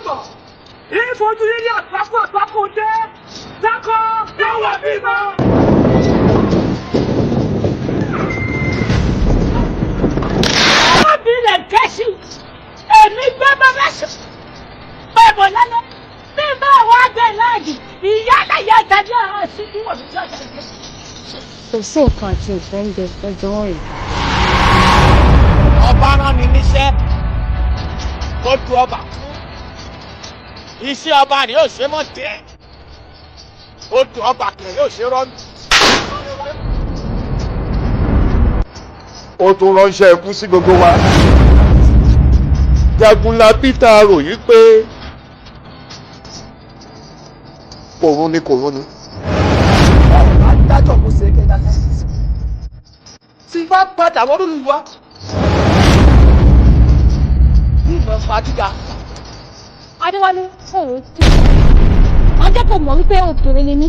bọ̀. Ìfojú nílé àpapọ̀ dé. Dákọ̀ yọ̀wọ̀ bímọ. Ọmọbìnrin kẹ́sì, èmi gbé bàbá sùn. Bẹ́ẹ̀bọ̀ lálẹ́, bí bá wà dé láàjì, ìyá àtàyà tàbí àwọn sí ní wọ̀n tí ọ̀sẹ̀ dé. Kò sí nǹkan àti ìfẹ́ ń jẹ ẹjọ́ rẹ̀. Ọba rán mi níṣẹ́ kó du ọba kú. Iṣẹ́ ọba rẹ̀ yóò ṣe mọ́ tẹ́. Ó du ọba kẹ̀ yóò ṣe rọ́ọ̀nù. Ó tún ránṣẹ́ ikú sí gbogbo wa. Jagunla Peter ròyìn pé kòrún ni kòrún ni. Adájọ́ kò ṣe é kẹ́kẹ́ lẹ́sìn. Tí bá padà wọ́n lórí wa. Ìmọ̀ fàdígà. Adéwálé ọ̀rọ̀ tí wọ́n jẹ́ kó mọ̀ wípé obìnrin ni mí.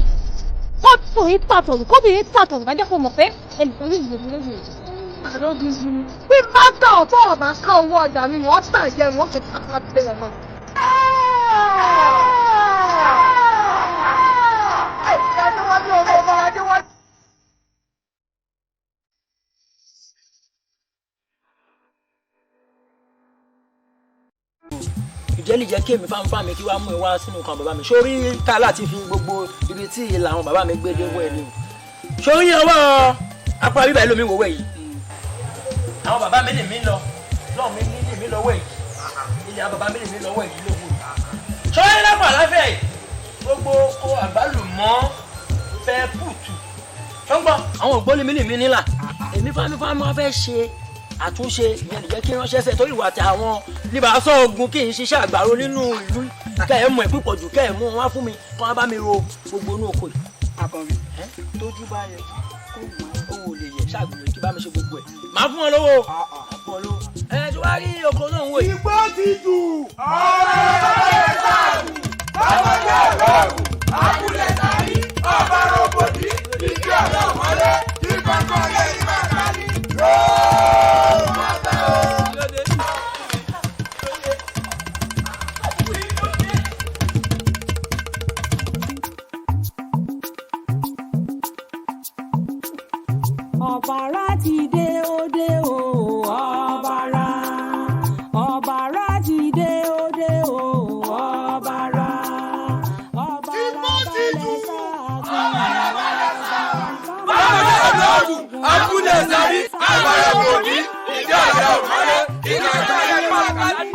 Kóbìnrin pàtó wọ́n jẹ́ kó mọ̀ pé ẹnìkan ní ìgbèbí lójú rẹ̀. Bí bá tà ọ̀tọ̀ ọ̀bà ká owó ọjà mi, wọ́n tà jẹ́ wọ́n fi kàkà bẹ̀rẹ̀ náà. Ìjẹ́ lè jẹ́ kí èmi fáwọn mi kí wá mú ìwá sínú nǹkan bàbá mi sórí ká láti fi gbogbo ibi tí ìlà àwọn bàbá mi gbé dé wọ́ ẹ̀ ni sórí ọwọ́ apá bíbá ìlú mi wò wẹ̀ yìí àwọn bàbá mi lè mí lọ lọ́ọ̀ mi ní lè mí lọ́wọ́ yìí ilé àwọn bàbá mi lè mí lọ́wọ́ yìí lówó sórí lápá láfẹ́ yìí gbogbo kó àgbálùmọ́ fẹ́ pùtù ṣọ́ngbọ́n àwọn ògbólé mi lè mí nílà èmi fáwọn wá fẹ́ ṣe àtúnṣe ìyẹn lè jẹ́ kí ránṣẹ́ sẹ́ torí ìwà tí àwọn níbàásọ̀ ogun kì í ṣiṣẹ́ àgbàro nínú ìlú kẹ́ ẹ̀ mú ẹ̀ púpọ̀ jù kẹ́ ẹ̀ mú wọn fún mi kí wọ́n bá mi ro gbogbo inú oko yìí. Àkànbí tójú bá yẹ kó mọ owó lè yẹ ṣàgbìyànjú kí bá mi ṣe gbogbo ẹ̀ máa fún wọn lówó fún wọn lówó. Ẹ tí wàá rí oko náà ń wò yìí. Igbó ti jù ọ̀rẹ́ sáàbù ọmọdé ọ̀rọ̀gù abúlé tàbí ọba rògbòdì ìdí ọ̀rẹ́ ọ̀mọ́lé ìkọ̀kọ̀ lé ìbàkàlì Ọ̀bàrà ti dé òde o ọ̀bàrà ọ̀bàrà ti dé òde o ọ̀bàrà ọ̀bàrà balẹ̀ sáàgùn abúlé sáré àbáyọ bòdì ìdí ọ̀rẹ́ ọ̀mọ́lé ìkọ̀kọ̀ lé ìbàkàlì.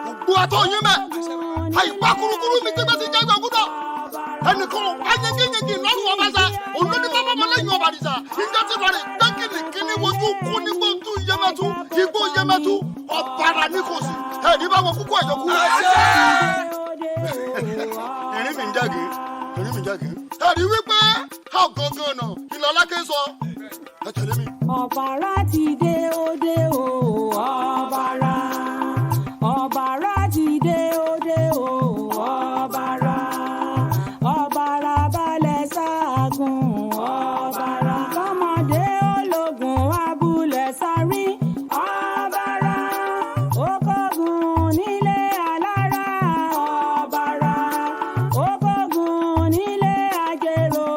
Gbogbo àtọ̀ yín mẹ́, àyíká kurukuru mi tẹ́gbẹ́ ti jẹ́ gbàgúdọ̀. Ẹnìkan ayégéyégé lọ́rùn ọba sa, olórí bàbá ọmọ lẹ́yìn ọba nìsa. Ìjọ ti lọ rè gbẹ́kìnì kíní wojú kú ní gbóntú yẹmẹtú, igbó yẹmẹtú, ọ̀bàrà ní kò sí. Ẹ̀ẹ́dì bá wọn kúkú ẹ̀jọ̀ kú. Ìrìn mi ń jáde, ìrìn mi ń jáde. Ẹ̀ẹ́dì wípé ọ̀gángan náà ìlọ́lákẹ́ sọ. Ẹ tẹ̀lé mi. Ọ̀bàrà ti dé òde o ọ̀bàrà ọ̀bàrà ti dé òde o ọ̀bàrà ọ̀bàrà balẹ̀ sáàgùn ọ̀bàrà ọmọdé ológun abúlé sárí ọ̀bàrà okògùn nílé alára ọ̀bàrà okògùn nílé àjèrò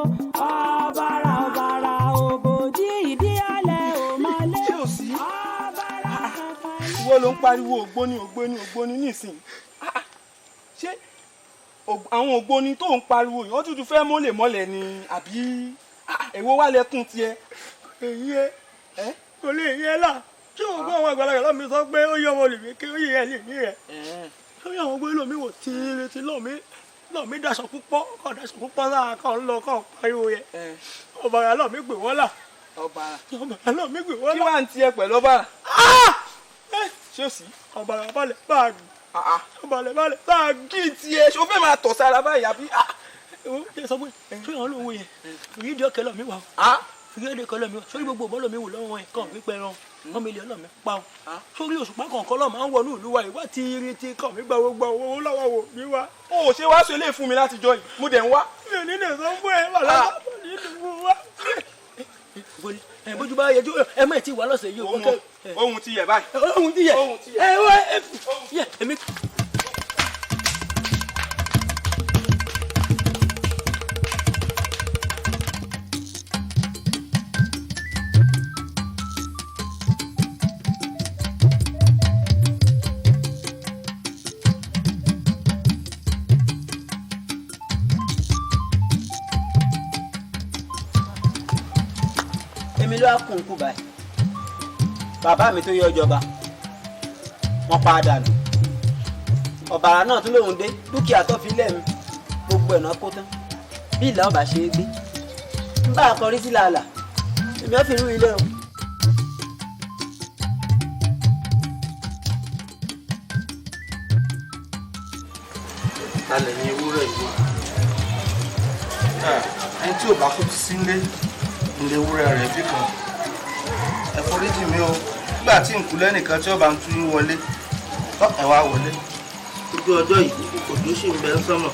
ọ̀bàrà ọ̀bàrà òbòdì ìdí alẹ́ òmọlé ọ̀bàrà kankan. Ìwọ ló ń pariwo ògbóni nísìnyí. Ṣé àwọn ògbóni tó ń pariwo yìí wọ́n tún fẹ́ mọ́lẹ̀ ni àbí èwo wà lẹ́kùn tiẹ̀? Èyí ẹ kò lè yẹ là ṣé o gbọ́ àwọn àgbàlagbà lọ́mí sọ pé ó yẹ ọmọ olùmí kí ó yẹ ẹ lè ní rẹ̀ ṣé yẹ àwọn gbé lómi wò tí lọ́mí daṣọ púpọ̀ láà kàn ń lọ kàn pariwo yẹ ọ̀bàrà lọ́mí gbé wọ́n là ọ̀bàrà lọ́mí gbé wọ́n là. Kí wàá ń tiẹ̀ pẹ̀lú ọ̀bàrà? Ṣé o sì? Ọ̀bàrà balẹ̀ báàgì ọ̀bàrà balẹ̀ báàgì tiẹ̀ ṣé o fẹ́ máa tọ̀ sára báyìí àbí? ṣé sọ pé ṣé àwọn olówó yẹn fìdí ọkẹ lọ́mí wà fìdí ọkẹ lọ́mí wà sórí gbogbo ọ̀bọ lọ́mí wò lọ́wọ́ ẹ̀ kàn wípé ẹran 1 million lọ́mí pa ọ́ sórí òṣùpá kọ̀ọ̀kan lọ́mọ àwọn wọnú ìlú wa ìwà tí irin ti kàn mí gba gbogbo owó lọ́wọ́ wò mí wá. O ò ṣe wá sọ eléyìí fún mi láti jọ yìí mo dẹ̀ ń wá. Mi ò ní lè sọ fún ẹ wà lọ́wọ́ ní ìdìbò wa. bójú bá yẹjú ẹ má ti wà lọ́sẹ̀ yìí o. ohun ti yẹ báyìí. ohun ti yẹ èmi. èmi ló á kún kú báyìí bàbá mi tó yọ ọjọba wọn pa á dànù ọ̀bàrà náà tún lòun dé dúkìá tó fi lẹ́nu gbogbo ẹ̀ náà kó tán bí ìlà ọba ṣe é gbé ń bá a kọrí sí làálà èmi ò fi rú ilé o. alẹ̀ ní ewúrẹ́ yìí ẹni tí ò bá kú sílé ilé ewúrẹ́ rẹ̀ bí kan ẹ foríjì mi o nígbà tí n kú lẹ́nìkan tí ọba ń tú yín wọlé ẹ wá wọlé ojú ọjọ́ yìí òjò sì ń bẹ ń sọ́mọ̀.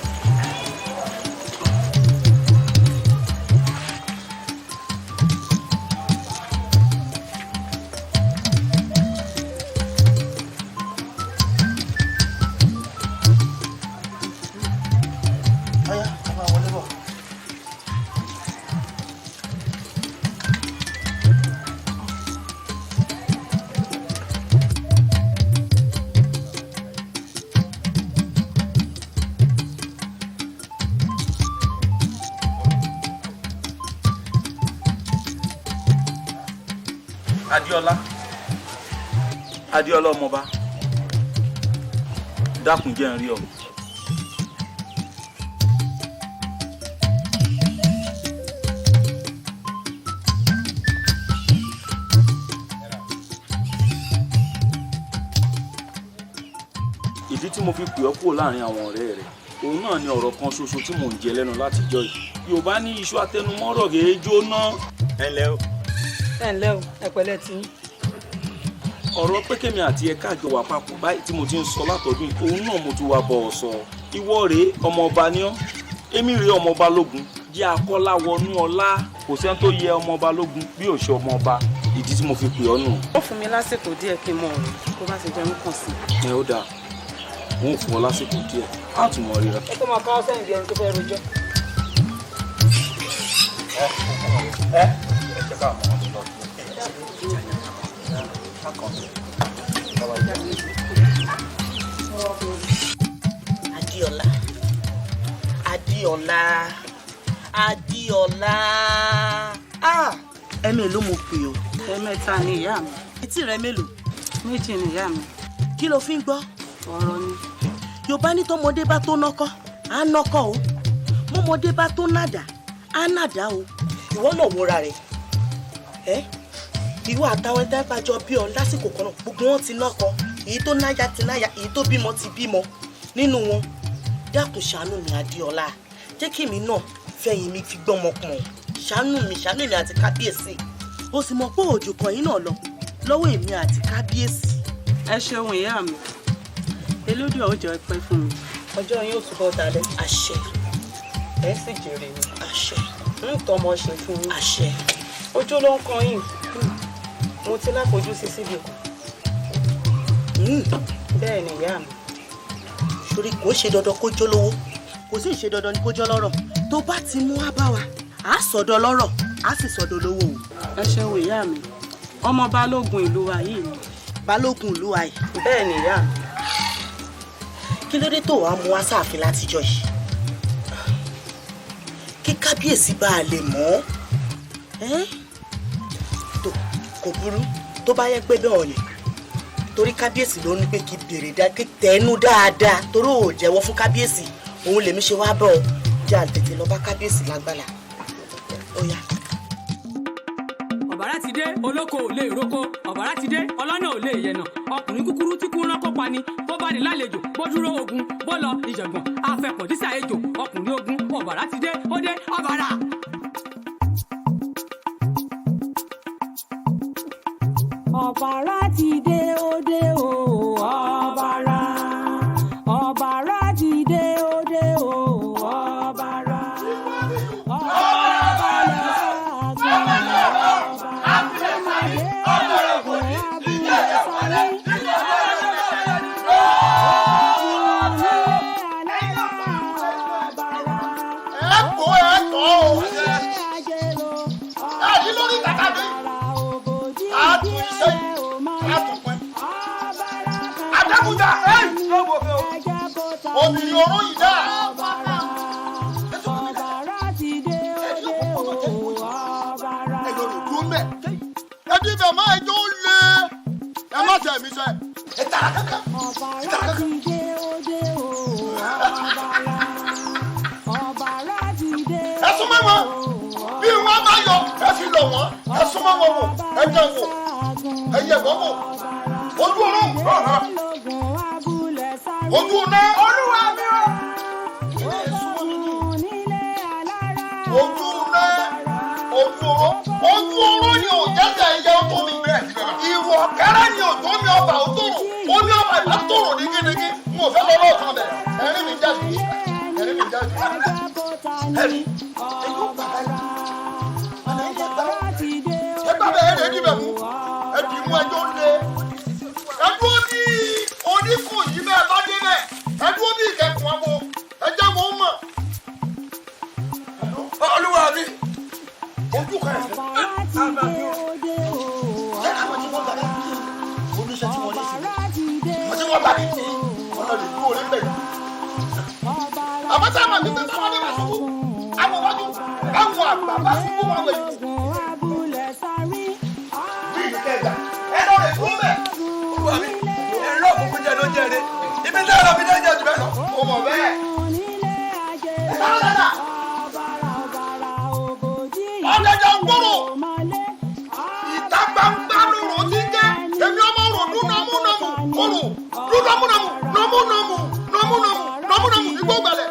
Adéọlá ọmọba dákun jẹ́ n rí ọ. ìdí tí mo fi pè ọ́ kúrò láàrin àwọn ọ̀rẹ́ rẹ̀ òun náà ni ọ̀rọ̀ kan ṣoṣo tí mò ń jẹ lẹ́nu látijọ́ yìí. Yorùbá ní iṣu atẹnumọ́rọ̀ rèé jóná. ẹ ǹlẹ́ o. ẹ pẹ̀lẹ́ tí. ọ̀rọ̀ pé kémi àti ẹ̀ka àjọ wà papọ̀ báyìí tí mo ti ń sọ látọdún òun náà mo ti wá bọ̀ ọ̀ sọ. ìwọ rèé ọmọọba ni ọ́ èmi rèé ọmọọba lógun jẹ́ akọ́lá wọnú ọlá kò sẹ́ni tó yẹ ọmọọba lógun bí ò ṣe ọmọọba ìdí tí mo fi pè ọ́ nù. ó fún mi lásìkò díẹ̀ kí n mọ̀ ọ̀rọ̀ kó bá ṣe jẹun kàn sí. ẹ ó dáa wọn ò fún ọ lásìkò díẹ̀ á tún mọ ríra. ẹ tó máa kọ́ sẹ́yìn bí ẹni tó fẹ́ rojọ́. Adéọlá ẹ̀mí ló mo pè ọ́. ẹ̀mẹ́ta ni ìyá mi. etí rẹ mélòó. méjì ni ìyá mi. kí ló fi ń gbọ́. ọ̀rọ̀ ni. Yorùbá ní tọmọdé bá tó nọkọ á nọkọ o mọmọdé bá tó nàdà á nàdà o. ìwọ náà wúra rẹ ìwọ àtàwọn ẹgbẹ́ ìpàjọ bí ọ lásìkò kan náà gbogbo wọn ti nọkọ èyí tó náyà ti náyà èyí tó bímọ ti bímọ nínú wọn dákun ṣàánú mi Adéọlá jẹ́ kí èmi náà fẹ̀yìn mi fi gbọ́mọ pọ̀n ṣàánú mi àti kábíyèsí o sì mọ̀ pé òjò kan yín náà lọ lọ́wọ́ èmi àti kábíyèsí. ẹ ṣeun ìyá mi Elédùà ó jẹ́ pẹ́ fún mi. ọjọ́ yín ó túbọ̀ dalẹ̀. àṣẹ. ẹ sì jèrè mi. àṣẹ. ń tọmọ ṣe fún yín. àṣẹ. ojú ló ń kan yín mo ti láfojú sí síbi kan. bẹ́ẹ̀ ni ìyá mi. sórí kò ṣe dandan kó jó lówó kò sì ṣe dandan ni kó jó lọ́rọ̀ tó bá ti mú wá bá wa á sọ̀dọ̀ lọ́rọ̀ á sì sọ̀dọ̀ lówó o. ẹ ṣeun ìyá mi ọmọ balógun ìlú wa yìí ni. balógun ìlú wa yìí. bẹ́ẹ̀ ni ìyá mi. kí ló dé tó wàá mú wá sáàfin látijọ́ yìí kí kábíyèsí bá a lè mọ̀ ọ́ tó kò burú tó bá yẹ pé bẹ́ẹ̀ ọ̀yẹ̀ torí kábíyèsí ló ní pé kí bèrè kí tẹnu dáadáa torí ò jẹ́wọ́ fún kábíyèsí òun lèmi ṣe wá bọ̀ ọ́ jẹ́ àtètè lọ bá kábíyèsí lágbàlá ó yá. ọ̀bàrà ti dé olóko ò lè roko ọ̀bàrà ti dé ọlọ́nà ò lè yẹnà ọkùnrin kúkúrú tí kú rán kó pa ni bó bá ní lálejò bó dúró ogun bó lọ ìjàngbọ̀n afẹ́pọ̀ dísà ejò ọkùnrin ogun ọ̀bàrà ti dé ó dé ọ̀bàrà. ọ̀bàrà ti dé ó dé o ọ̀bàrà ọ̀bàrà ti dé ó dé o ọ̀bàrà ọ̀bàrà. kó ẹ tọ́ o. Àyí lórí kàkà mi. A tún iṣẹ́ a tún pẹ́. Adébújà obìnrin oró yìí náà. Ẹ lórí dúró mẹ́. Ẹbí bẹ̀ máa ẹjọ́ lé. Ẹ má tẹ̀ mí sẹ́. Ẹ tàrà kankan. Ẹ tàrà kankan. Ẹ súnmọ́ wọn. Bí wọ́n bá yọ, ẹ fi lọ̀ wọ́n. Ẹ súnmọ́ wọn wò. Ẹ dán wò. Ẹ yẹ̀ wọ́n wò. Ojú ọ̀run. Ojú ọ̀nà. Olúwa mi o. Ojú ọ̀nà. Ojú ọ̀run. Ojú ọ̀run ni ò jẹ́jẹ́ ẹyẹ ọtọ́ mi. Ìwọ̀ kẹ́rẹ́ ni ò tó mi ọba ò tòrò. Ó ní ọba ìbá tòrò ní gínígí. N ò fẹ́ lọ lọ́ọ̀kan bẹ̀. Ẹ̀rín mi jáde. Ẹ̀rín mi jáde. Ẹ̀rín. Ẹ̀yọ́ bàbá yìí. Àná ẹ̀yẹ gbà. Ẹgbà bẹ̀ ẹ̀rẹ̀ ẹ̀dí bẹ̀ mú. Ẹ̀dì mú ẹjọ́ lé. Ẹdúró ní oníkù yìí bẹ́ẹ̀ bá dé bẹ́ẹ̀. Ẹdúró ní ìkẹkùn abo. Ẹjẹ́ mo mọ̀. Olúwa mi. Ojú kan ẹ̀. Àgbà mi o. Ṣé àwọn tí wọ́n gbàgbé kí oníṣẹ́ tí wọ́n lé sí mi? Wọ́n tí wọ́n gbàgbé kí wọ́n lọ lè dúró lé bẹ́ẹ̀. Àmọ́ tá a máa gbé táwọn ní màá sọ́kù. Àwọn wájú àwọn àgbà bá sọ́kù wọn wẹ̀ yìí. Bí ìkẹjà ẹ lọ rẹ̀ dúró bẹ́ẹ̀. Olúwa mi, ẹ̀rọ òkùnkùn jẹ́ ló jẹ́ rẹ̀. Ibi tí ẹ̀rọ mi dé jẹ́ jù bẹ́ẹ̀ lọ. Ó mọ̀ bẹ́ẹ̀. Ọ̀dẹ̀dẹ̀ ògbóró. Ìta gbangba lòrò ti jẹ́. Èmi ọmọ rò dúnàmúnàmù. Kòrò dúnàmúnàmù. Nọ́múnàmù. Nọ́múnàmù. Nọ́múnàmù ní gbogbo ẹ̀.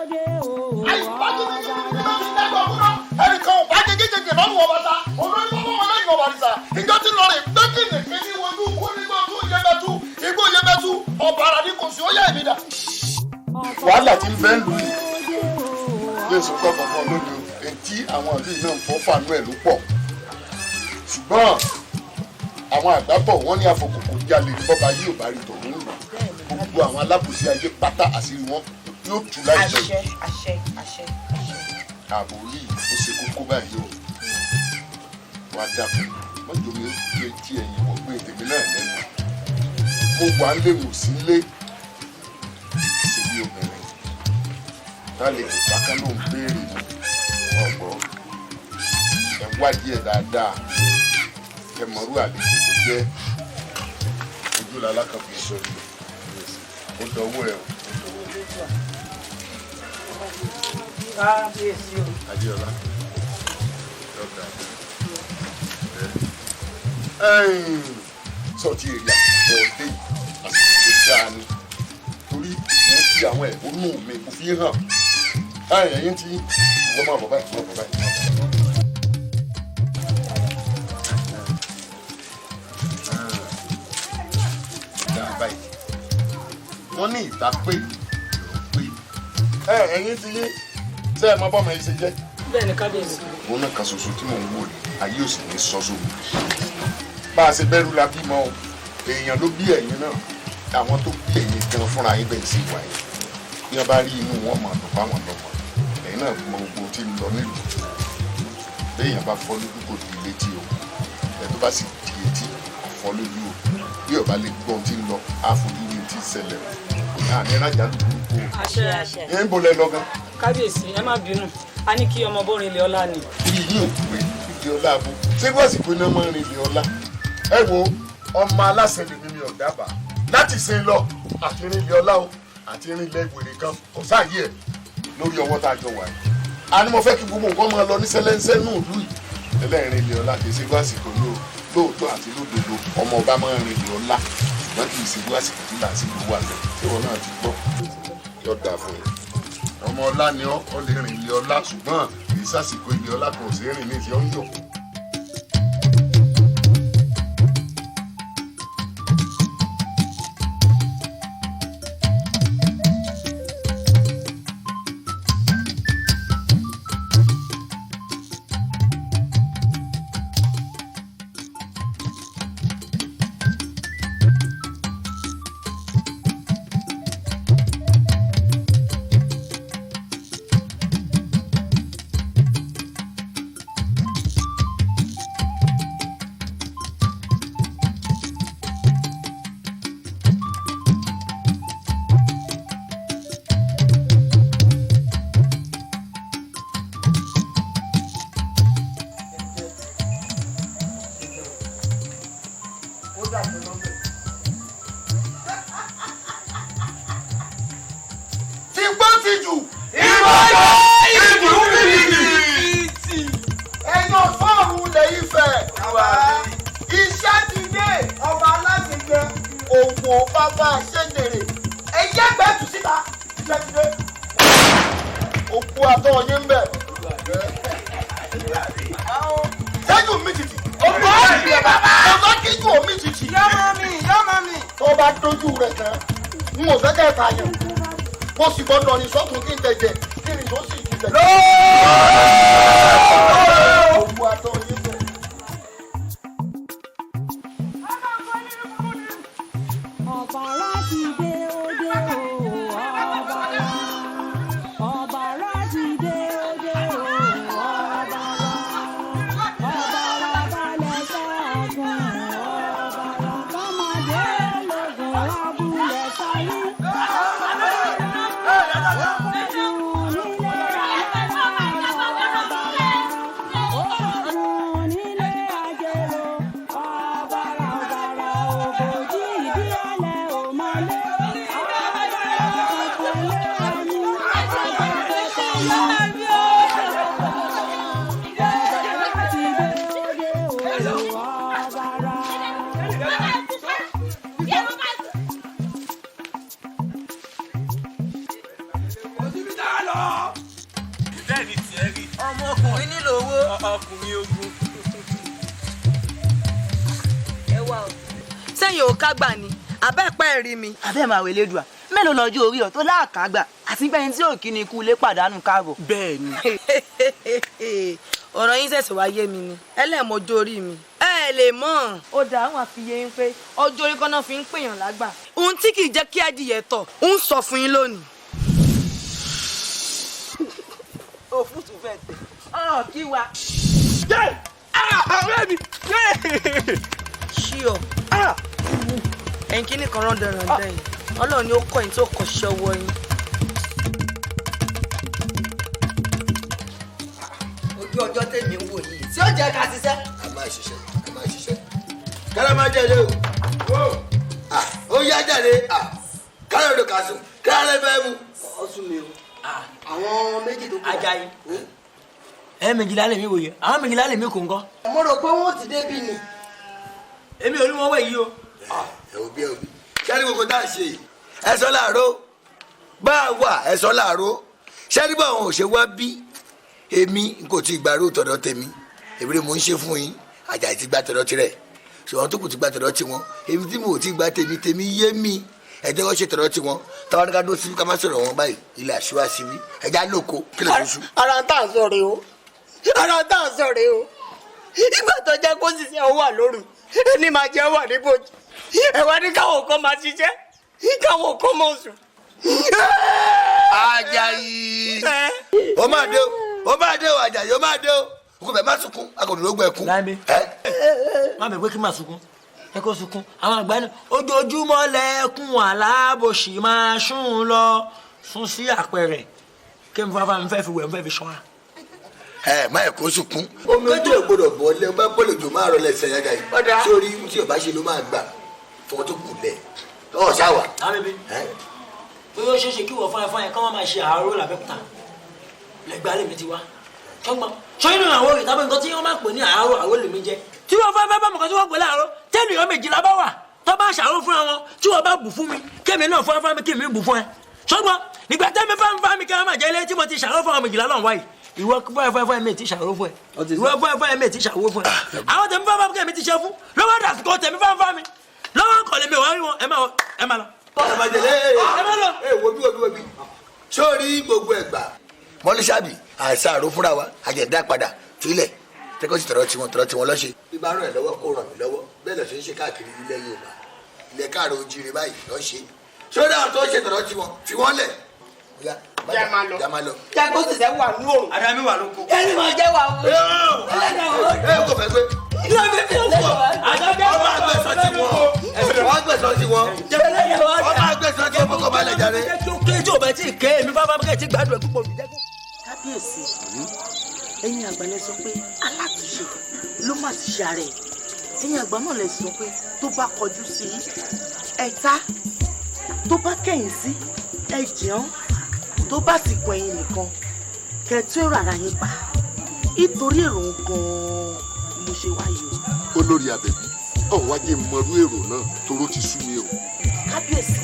Àyíkájú ní ìgbà tí ìdájọ́ ọ̀gbọ́n. Ẹnìkan ò bá jẹgẹjẹgẹ lọ́rùn ọba ta. Olórí bọ́bọ́ wọn lẹ́yìn ọba àdìsá. Ìjọ ti lọ rè gbẹ́kìnì kìíní wojú kú nígbà tó yẹbẹtú. Igbó yẹbẹtú. Ọ̀bàrà ni kò sí ó yẹ ìmìdá. Wàhálà ti ń bẹ́ lù yìí. Ilé ìsopọ̀ kankan lónìí etí àwọn ìlú náà ń fọ́ fàánú ẹ̀ ló pọ̀. Ṣùgbọ́n àwọn àgbà bọ̀ wọ́n ní àfọkùnkùn jalè ní bọ́ba yìí ò bá rí tòun nù. Gbogbo àwọn alábòsí ayé pátá àṣírí wọn yóò tú láìpẹ́. Àṣẹ. Ààbò yìí ó ṣe kókó báyìí o. Wàá dàpọ̀ mọ́jọ mi ó fi etí ẹ̀yìn wọ̀ pé tèmi náà lẹ́nu. Mo wà á léwu sí lé. Ṣèbí obìnrin. Tá lè bákan ló ń béèrè mi. Ọ̀gbọ́n. Ẹ wádìí ẹ̀ dáadáa. Ẹ mọ̀rú àlejò tó jẹ́. Ojú lalákàbí sọ yìí. Ó dọwọ́ ẹ̀ o. Kábíyèsí o. Adéọlá. Sọ́ọ̀tì èrè àkọ́kọ́ ọdẹ àsìkò tó dáa ni. Torí mo fi àwọn ẹ̀hónú mi kò fi hàn. Ẹ̀yìn tí wọ́n máa bọ̀ báyìí, máa bọ̀ báyìí. Dáa báyìí. Wọ́n ní ìta pé ìrọ̀ pé. Ẹ̀yìn tí ṣé ẹ mọ bọ́mọ yìí ṣe jẹ́? Bẹ́ẹ̀ ni kábíyèsí. Òun náà kan ṣoṣo tí mò ń wò ní ayé òsì ní sọ́sọ́. Bá a ṣe bẹ́rù la bímọ o, èèyàn ló bí ẹ̀yin náà. Àwọn tó bí ẹ̀yin gan fúnra yín bẹ́ẹ̀ sì wà yìí. Bí wọ́n bá rí inú wọn mọ̀ tó bá wọn lọ́mọ. Ẹ̀yin náà mọ gbogbo tí ń lọ nílùú. Béèyàn bá fọ́ lójú kò di létí o. Ẹ tó bá sì di etí kò fọ́ lójú o. Bí ọba lè gbọ́ tí ń lọ, á fojú ní ti ṣẹlẹ̀. Àní rájà lùkú o. Àṣẹ. Ẹ ń bolẹ̀ lọ gan. Kábíyèsí, ẹ má bínú. A ní kí ọmọ bórin ilé ọlá ni. Ibi yìí ò pé ilé ọlá abú. Ṣé bọ́ọ̀sì pé náà máa ń rin ilé ọlá? Ẹ wo ọmọ aláṣẹ lèmi mi ọ̀dà bá. Láti sin lọ àti rin ilé ọlá o àti rin ilé ìwèrè kan kò sáàyè ẹ̀ lórí ọwọ́ tá a jọ wà yìí. A ní mo fẹ́ kí gbogbo nǹkan máa lọ ní sẹ́lẹ́ńsẹ́ nù ìlú yìí. Ẹlẹ́rìn ilé ọlá kì í ṣe gbàsìkò ní o. Lóòótọ́ àti lódodo ọmọ ọba máa ń rin ilé ọlá. Ṣùgbọ́n kì í ṣe gbàsìkò tí làásìkò wà lẹ̀. Ṣé ìwọ náà ti gbọ́? Yọ̀ọ́ dà fún mi. Ọmọ ọlá ni ọ lè rìn ilé ọlá ṣùgbọ́n kì í sásìkò ilé ọlá kan ò sí rìn ní ìfẹ́ ọ̀yọ́. gíjù. ìmọ̀jọ́ ìlú bìbìtì. ẹ̀yàn fọ́ọ̀rù lè Ifẹ̀. iṣẹ́ ti dé ọba aláṣẹjẹ òwò bàbá ṣẹ́gẹ̀rẹ̀ ẹ̀yẹ́ gbẹ̀tù síta iṣẹ́ ti dé. òkú àtọ̀ yín ń bẹ̀. sẹ́jú mi tìtì. ọba kíjú omi tìtì. yọ́mọ mi. tó bá dojú rẹ̀ tán n ò fẹ́ kẹ́ ẹ̀ tààyàn mo sì gbọ́dọ̀ ní sọ́kùn kí n tẹ̀jẹ̀ kí ni tó sì kí tẹ̀jẹ̀. òkú àtọ̀ yín bẹ̀. Ọ̀bàrà ti dé òde o, ọ̀bàrà. Ọ̀bàrà ti dé òde o, ọ̀bàrà. Ọ̀bàrà balẹ̀ sọ́ọ̀gùn, ọ̀bàrà. Kọ́mọdé lógun abúlé sáyé. Ogun nílé ajérò, ọ̀bàrà ọ̀bàrà ògòjì ìdí ẹlẹ́ òmọlé. bẹ́ẹ̀ni tiẹ̀ rí. ọmọkùnrin nílò owó. ọkùnrin ogun. ẹ wá o sẹ́yìn ò kágbà ni abẹ́ẹ̀pẹ́ rí mi. abẹ́ máa wẹ̀lẹ́ dùà mélòó lọ́jọ́ orí ọ̀ tó láàkágbà àti gbẹ̀yìn tí ò kí ni ikú ilé pàdánù káàbọ̀. bẹ́ẹ̀ ni. ọ̀rọ̀ yín ṣẹ̀ṣẹ̀ wá yé mi ni ẹlẹ́mọ̀ọ́jọ́ orí mi. ẹ lè mọ̀. ó dà àwọn àfiyé yín pé ọjọ́ orí kọ́nà fi ń pèèyàn lágbà. ohun tí kì í jẹ́ kí adìyẹ tọ̀ ń sọ fún yín lónìí. òfútù fẹ́ tẹ̀ ọ̀ kí wa. ọ̀rẹ́ mi. ṣíọ ẹ̀yin kí ni kan rán dandan dẹ́yìn ọlọ́run ni ó kọ́ yín tó kọ́ ṣe ọwọ́ yín. ojú ọjọ́ tèmi ń wò yìí tí ó jẹ́ ká ṣiṣẹ́. a máa ṣiṣẹ́ kára máa jáde o ó yá jáde kára odò kà sùn kára lè fẹ́ mu. ọ̀sùn mi o àwọn méjì tó kù. Ajayi ẹ méjìlá lèmi wòye àwọn méjìlá lèmi kò ń kọ́. mo rò pé wọ́n ti débi ni. èmi ò ní wọn wẹ̀ yìí o. ẹ ò bí sẹ́ni gbogbo tá a ṣe yìí ẹ̀sọ́ làárọ̀ bá a wà ẹ̀sọ́ làárọ̀ sẹ́ni bá àwọn òṣèwà bí èmi kò tí ì gbàrú tọ̀dọ̀ tèmi èmi mò ń ṣe fún yín Àjàyí ti gba tọ̀dọ̀ tirẹ̀ ṣùgbọ́n tó kù ti gba tọ̀dọ̀ tiwọn èmi tí mo ò tí ì gba tèmi yé mi ẹ̀jẹ̀ wọ́n ṣe tọ̀dọ̀ tiwọn táwọn ní ká dó síbi ká má sọ̀rọ̀ wọn báyìí ilé àṣìwá síbi ẹ̀jẹ̀ á lóko kí lè fúnṣu. ara ń tà sọ rèé o ara ń tà sọ rèé o ìgbà tó jẹ́ kó sì ṣe ọ wà lóru ẹni máa jẹ́ wà níbòjì ẹ̀wá ní káwọn kan máa ṣiṣẹ́ káwọn kan máa sùn. Àjàyí ó máa dé o Àjàyí ó máa dé o kò bẹ̀ má sunkún akọ̀dùn ló gbẹ kú. láìpẹ́ má bẹ̀ pé kí n máa sunkún ẹ kó sunkún àwọn àgbà ní ojoojúmọ́ lẹ́kùn aláàbòsí máa sùn lọ sún sí àpẹẹrẹ kí n fáfá mi fẹ́ fi wẹ̀ mi fẹ́ fi ṣọ́ra. ẹ má ẹ kó sunkún omi ojú ò gbọdọ̀ bọ́ lẹ bá bọ́lẹ̀ jù máa rọ lẹ́sẹ̀ yájà yìí sórí tí o bá ṣe ló máa gbà fọwọ́ tó kù lẹ̀ ọ̀ ṣáwà. àbẹ̀bẹ̀ pé ó ṣeéṣe kí wọ́n fún ẹ fún ẹ kí wọ́n máa ṣe àárò làbẹ́kúta lẹ́gbàá lèmi ti wá ṣọ́gbọ́n ṣọ́yìn nínú àwọn òrì tábìlì nǹkan tí wọ́n máa pè ní àárò àwọn lèmi jẹ́ tí wọ́n fẹ́ bá mọ̀kan tí wọ́n pè láàárọ̀ tẹ́lẹ̀ ìyọ́ méjìlá bá wà tó bá ṣàárò fúnra wọn tí wọ́n bá bù fún mi kémi náà fún afámi kémi bù fún ẹ ṣọ́gbọ́n nígbà tẹ́mi fámi kí wọ́n máa jẹ́ ilé tí mo ti ṣàárò fún àwọn méjìlá náà wáyìí ìwọ fún ẹ̀mí ti ṣàárò fún ẹ ìwọ fún ẹ̀mí ti ṣàwó fún ẹ àwọn tẹ̀mí fámi kẹ́mi ti ṣe fún lọ́wọ́ dàsìkò tẹ̀mí fámi lọ́wọ́ kọ̀lẹ́ mi ò wá rí wọn ẹ má lọ. wobi sórí gbogbo ẹgbà mọlísàbí àṣàrò fúnra wa àjẹdá padà sílẹ̀ tẹkọsí tọrọ tiwọn lọṣẹ. bíbá ràn ẹ lọ́wọ́ kó ràn mí lọ́wọ́ bẹ́ẹ̀ lọ ṣe ń ṣe káàkiri ilẹ̀ Yorùbá ilẹ̀ káàrọ̀ ojíire báyìí lọ ṣe sórí àwọn tó ṣe tọrọ tiwọn lẹ. jẹ́ máa lọ jẹ́ kó sì sẹ́ wà ní òun. àdàmì wà lóko. ẹni máa jẹ́ wà wọ́n. ẹ kò fẹ́ gbé. ọba àgbẹ̀sọ̀ tí wọ́n. ọba àgbẹ̀sọ̀ tí wọ́n. ọba àgbẹ̀sọ̀ tí wọ́n kọ́ balẹ̀ jáde. kí o bá ti ké èmi bá kẹ́ ti gbádùn ẹ̀ púpọ̀. kábíyèsí ẹ̀yin àgbà lẹ sọ pé alátúnṣe ló má ti ṣe ààrẹ ẹ̀yin àgbà náà lẹ sọ pé tó bá kọjú sí ẹ̀ta tó bá kẹ̀yìn sí ẹ̀jẹ̀án tó bá sì kọ ẹ̀yin nìkan kẹtù èrò ara yín pa nítorí èrò gan-an mo ṣe wáyé o. olórí Àbẹ̀bí ọ̀hún wájú mọ̀rú èrò náà toró ti sú mi o. kábíyèsí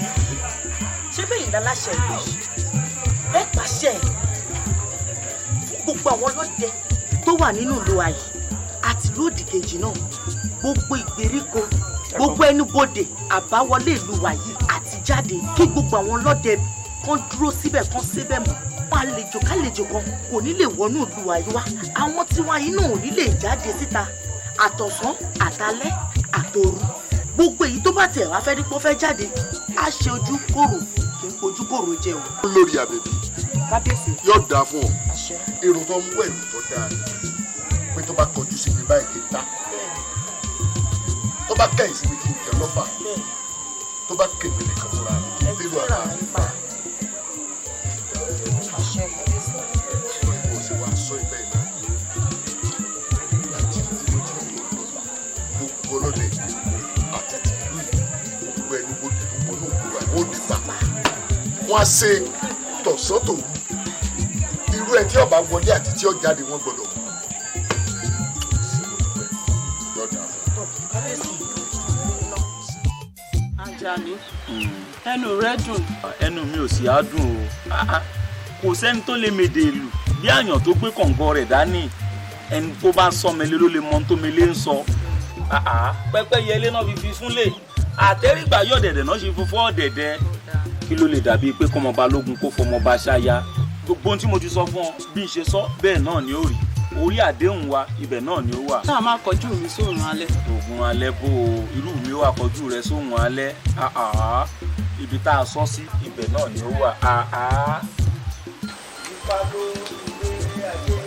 ṣé bẹ́ẹ̀ yìí láláṣẹ ìlú ẹ pàṣẹ gbogbo àwọn ọlọ́dẹ tó wà nínú ìlú ayé àti lóòdì kejì náà gbogbo ìgbèríko gbogbo ẹnubodè àbáwọlé ìlú wa yìí àti jáde kí gbogbo àwọn ọlọ́dẹ kan dúró síbẹ̀ kan síbẹ̀ mọ́ wọn àlejò kálejò kan kò ní lè wọnú ìlú wa yìí wá àwọn tiwa yìí náà ò ní lè jáde síta àtọ̀sán àtalẹ́ àtòru gbogbo èyí tó bá tẹ̀ wá fẹ́ dípò fẹ́ jáde á ṣe ojú kòrò kí n fojú kòrò jẹ o. olórí Àbẹ̀bí kábíyèsí yóò dáa fún ọ èrò tó ń wọ èrò tó dáa pé tó bá kọjú sí mi báyìí kì í ta tó bá kẹ́yìn sí mi kì í tẹ lọ́fà tó bá kéde nìkan fúnra mi kì í tẹ́lu ara mi pa. mo sì wá sọ ìbẹ́ ìlà láti ìdílé tí mo lọ bá gbogbo ọlọ́dẹ àti tìlú gbogbo ẹni gbogbo gbogbo náà gbogbo àwọn òde pa wọ́n á ṣe tọ̀sán tòru irú ẹ tí ọba wọlé àti tí ó jáde wọ́n gbọ́dọ̀ mú. Àjàní ẹnu rẹ dùn. ẹnu mi ò sì á dùn o kò sẹ́ni tó lè mèdè ìlú bí àyàn tó gbé kọ̀ǹgọ́ rẹ̀ dání ẹni tó bá sọ mele ló lè mọ ohun tó mele ń sọ pẹ́pẹ́yẹ ilé náà fi fúnlẹ̀ àtẹ́rìgbà yọ̀ dẹ̀dẹ̀ náà ṣe fúnfọ́ ọ̀dẹ̀dẹ̀ kí ló lè dàbí pé kọ́mọ balógun kó fọmọ bá ṣáya gbogbo ohun tí mo ti sọ fún ọ bí n ṣe sọ bẹ́ẹ̀ náà ni ó rí orí àdéhùn wa ibẹ̀ náà ni ó wà. tá a máa kọjú mi sóòrùn alẹ́. oògùn alẹ́ bó o irú mi ó wà kọjú rẹ sóòrùn alẹ́ ibi tá a sọ sí ibẹ̀ náà ni ó wà. Ifá ló ilé ayé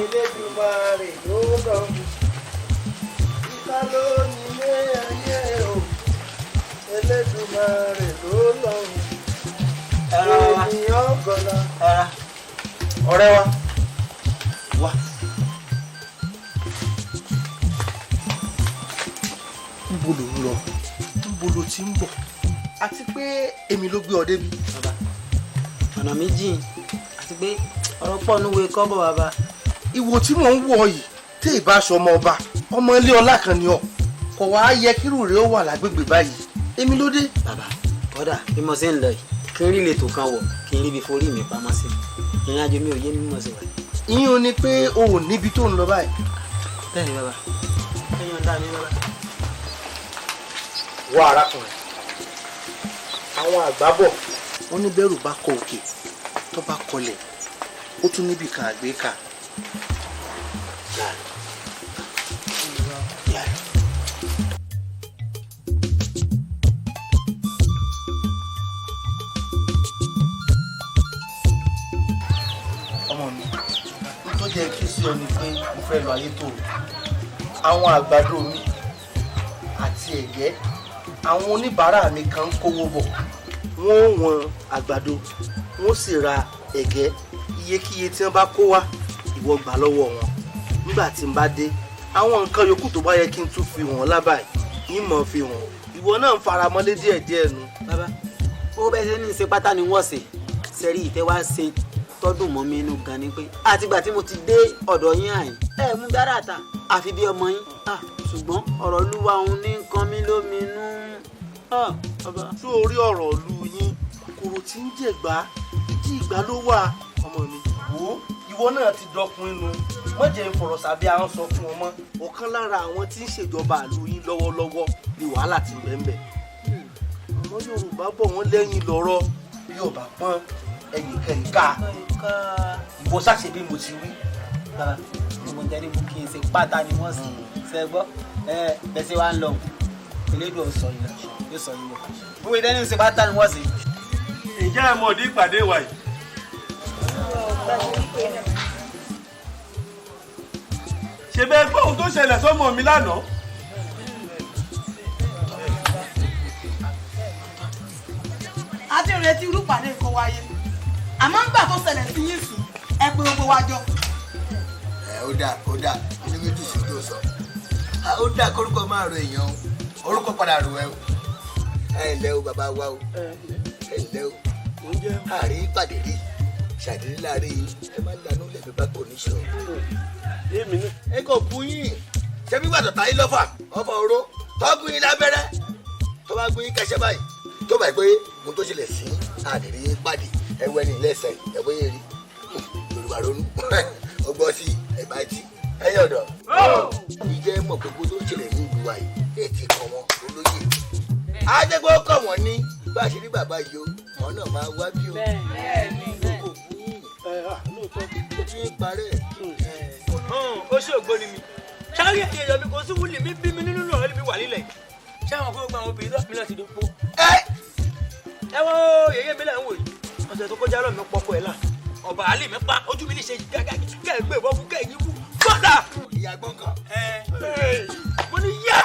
Elédùmarè ló lọ. Ifá ló ilé ayé o Elédùmarè ló lọ. Ènìyàn gbọ́dọ̀. ọ̀rẹ́ wa wá. níbo ló ń lọ níbo ló ti ń bọ̀ àti pé èmi ló gbé ọ débi. bàbá ọ̀nà méjì àti pé ọ̀rọ̀ pọ̀ níwèé kọ́bọ̀ bàbá. ìwò tí mò ń wọ yìí tí ì bá aṣọ ọmọ ọba ọmọ ilé ọlá kan ni ọ kò wá yẹ kírù rẹ ó wà lágbègbè báyìí èmi ló dé. bàbá kódà bí mo ṣe ń lọ yìí kí n rí ìletò kan wọ̀ kí n rí ibi forí mi pamọ́ sí ìrìn àjò mi ò yé mímọ́ sí wa. ìyẹn ò ní pé o ò níbi tó ń lọ báyìí. bẹ́ẹ̀ni bàbá ẹ̀yàn dá mi bàbá. wọ arákùnrin àwọn àgbà bọ̀ wọ́n ní bẹ́rù bá kọ òkè tó bá kọlẹ̀ ó tún níbi kan àgbékà. ọmọ mi tó jẹ́ kí sí ọ ni pé mo fẹ́ lọ ayé tó àwọn àgbàdo mi àti ẹ̀gẹ́ àwọn oníbàárà mi kan ń kówó bọ̀ wọ́n wọn àgbàdo wọ́n sì ra ẹ̀gẹ́ iyekíye tí wọ́n bá kó wá ìwọ gbà lọ́wọ́ wọn nígbà tí n bá dé àwọn nǹkan yòókù tó bá yẹ kí n tún fi wọ́n lábàá yìí mọ̀ fi wọ́n ìwọ náà ń faramọ́lé díẹ̀díẹ̀ nu. bàbá ó bẹ́ẹ̀ ṣe ní ṣe pátá ni wọ́n ṣe sẹ́rí ìtẹ́ wá ṣe tọ́dún mọ́ mi inú gan ni pé àtìgbà tí mo ti dé ọ̀dọ̀ yín àyìn mú dára ta àfi bí ọmọ yín ṣùgbọ́n ọ̀rọ̀ olúwa òun ní nǹkan mi lóminú. tó orí ọ̀rọ̀ ìlú yín kòrò tí ń jẹ̀gbá ìdí ìgbà ló wà ọmọ mi. wò ó ìwọ náà ti dọkun inú wọ́n jẹ́ ìfọ̀rọ̀ sábẹ́ àwọn sọ fún ọmọ ọ̀kan lára àwọn tí ń ṣèjọba ìlú yín lọ́wọ́lọ́wọ́ ni wàhálà ti bẹ́ẹ̀ ọmọ Yorùbá bọ̀ wọ́n lẹ́yìn lọ́rọ̀ bí ọba pọ́n ẹ̀yìn kẹ̀yìnká ìwọ sáṣẹ bí mo ti wí. bàbá mo jẹ́ ní kí n ṣe pátá ni wọ́n sì ṣe gbọ́ bẹ́ẹ̀ ṣe wá ń lọ elédùn ọ̀sọ̀ yìí yóò sọ yìí lọ gbogbo ìdẹ́ni ṣe pátá ni wọ́n sì. ǹjẹ́ ẹ mọ̀ ní ìpàdé wa yìí. ṣe bẹ́ẹ̀ gbọ́ ohun tó ṣẹlẹ̀ sọ́mọ mi lánàá. a ti retí irú pàdé kó wáyé àmọ́ ńgbà tó ṣẹlẹ̀ sí yín sùn ẹ pé gbogbo wa jọ. ó dáa inú méjì sí tó sọ ó dáa kórúkọ máa ro èèyàn o orúkọ padà rò ẹ o ẹ ǹlẹ́ o bàbá wa o ẹ ǹlẹ́ o àárín ìpàdé rí ṣàdédé láàrin ẹ máa ń lanú lẹ́bi bá kò ní sọ. ẹ kò bú yín ṣé bí gbàdọ̀ táyé lọ́fà ọfà oró tó gún yín lábẹ́rẹ́ tó bá gún yín kẹsẹ́ báyìí tó bá gbé mo tó ṣẹlẹ̀ sí àdéhùn ìpàdé ẹwẹ́ ní lẹ́sẹ̀ ẹwẹ́ yẹn rí olùwà ronú ọgbọ́n sí ẹ̀bá jí ẹ̀yìn ọ̀dọ̀. ìjẹ́ mọ̀ pé gbogbo tó ṣẹlẹ̀ ní ìlú wa yìí ètí kan wọn olóyè. ajẹ́gbọ́ kọ̀ wọ́n ní bá a ṣe rí bàbá yìí o wọn náà máa wá bí o. kò bú yín lóòótọ́ ó ti ń parẹ́. ó ṣe ògbóni mi sáré ẹ̀yẹ yọ mi kò sí wúlì mi bí mi nínú ọ̀rẹ́ mi wà nílẹ̀ ṣé àwọn kó gba àwọn obìnrin tó fi náà ti dé pọ̀. ẹ wo yèyé mi lẹ́yìn wò yìí ọ̀sẹ̀ tó kọjá lọ́ọ̀ mi pọ́pọ́ ẹ̀ là ọba àlè mi pa ojú mi lè ṣe gàgà kẹ́ ẹ̀ gbé ìbọn fún kẹ́ ẹ̀ yín kú gbọ́dà. ìyàgbọ́n kan. mo ní yẹ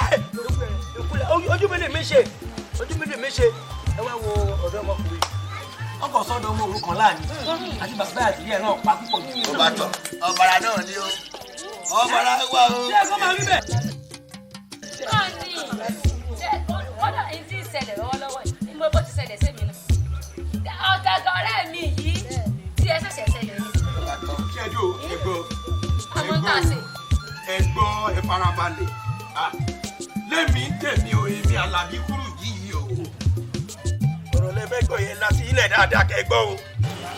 ìkulẹ̀ ojú mi lè mí ṣe ojú mi lè mí ṣe ẹ wá wo ọ̀dọ́ ọmọkùnrin ọkọ̀ sọ́dọ̀ ọmọ òrukàn láàánú àti bàbá àti ìyá náà pa púpọ̀ jù. ọba tọ ọbara náà ni o ọbara wà o. ṣé ẹ kọ́ máa rí bẹ́ẹ̀. náà ní kódà èyí tí ì ṣẹlẹ̀ lọ́wọ́lọ́wọ́ yìí ní mo bó ti ṣẹlẹ̀ sí mi náà ọ̀gàgà ọ̀rẹ́ mi yìí tí ẹ ṣẹ̀ṣẹ̀ ṣẹlẹ̀ ni. ṣẹ́jú ẹ̀gbọ́n àwọn tá a ṣe. ẹ̀gbọ́n ẹ farabalẹ̀ lẹ́mìí tèmi ò èmi Àlàbí kúrú yìí o. ọ̀rọ̀ lẹ́fẹ̀gbọ́ yẹn láti ilẹ̀ dáadáa kẹgbọ́ o.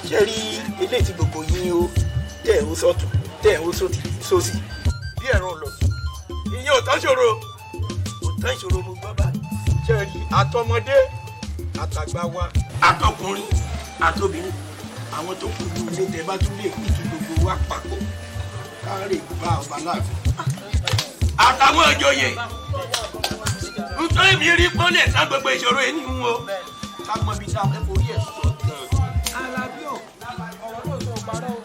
ṣé rí ilé tí gbogbo yín o tẹ̀ ń sọ́tún tẹ̀ ń sósì bí ẹ̀rọ lọ ìyẹn ò tán ṣòro ò tán ìṣòro mo gbọ́ bá. ṣé rí àtọmọdé àtàgbà wa àtọkùnrin àtobìnrin àwọn tó kù ní ilé tẹ bá tún lè kú kí gbogbo wa papọ̀ káàárẹ̀ bá ọba láàfin àtàwọn ìjòyè nítorí mi rí pọ́nlẹ̀ sá gbogbo ìṣòro yìí nínú o ká mọ ibi tá a fẹ́ forí ẹ̀ sọ gan. Alábí ò ọ̀rọ̀ náà sọ parọ́ o.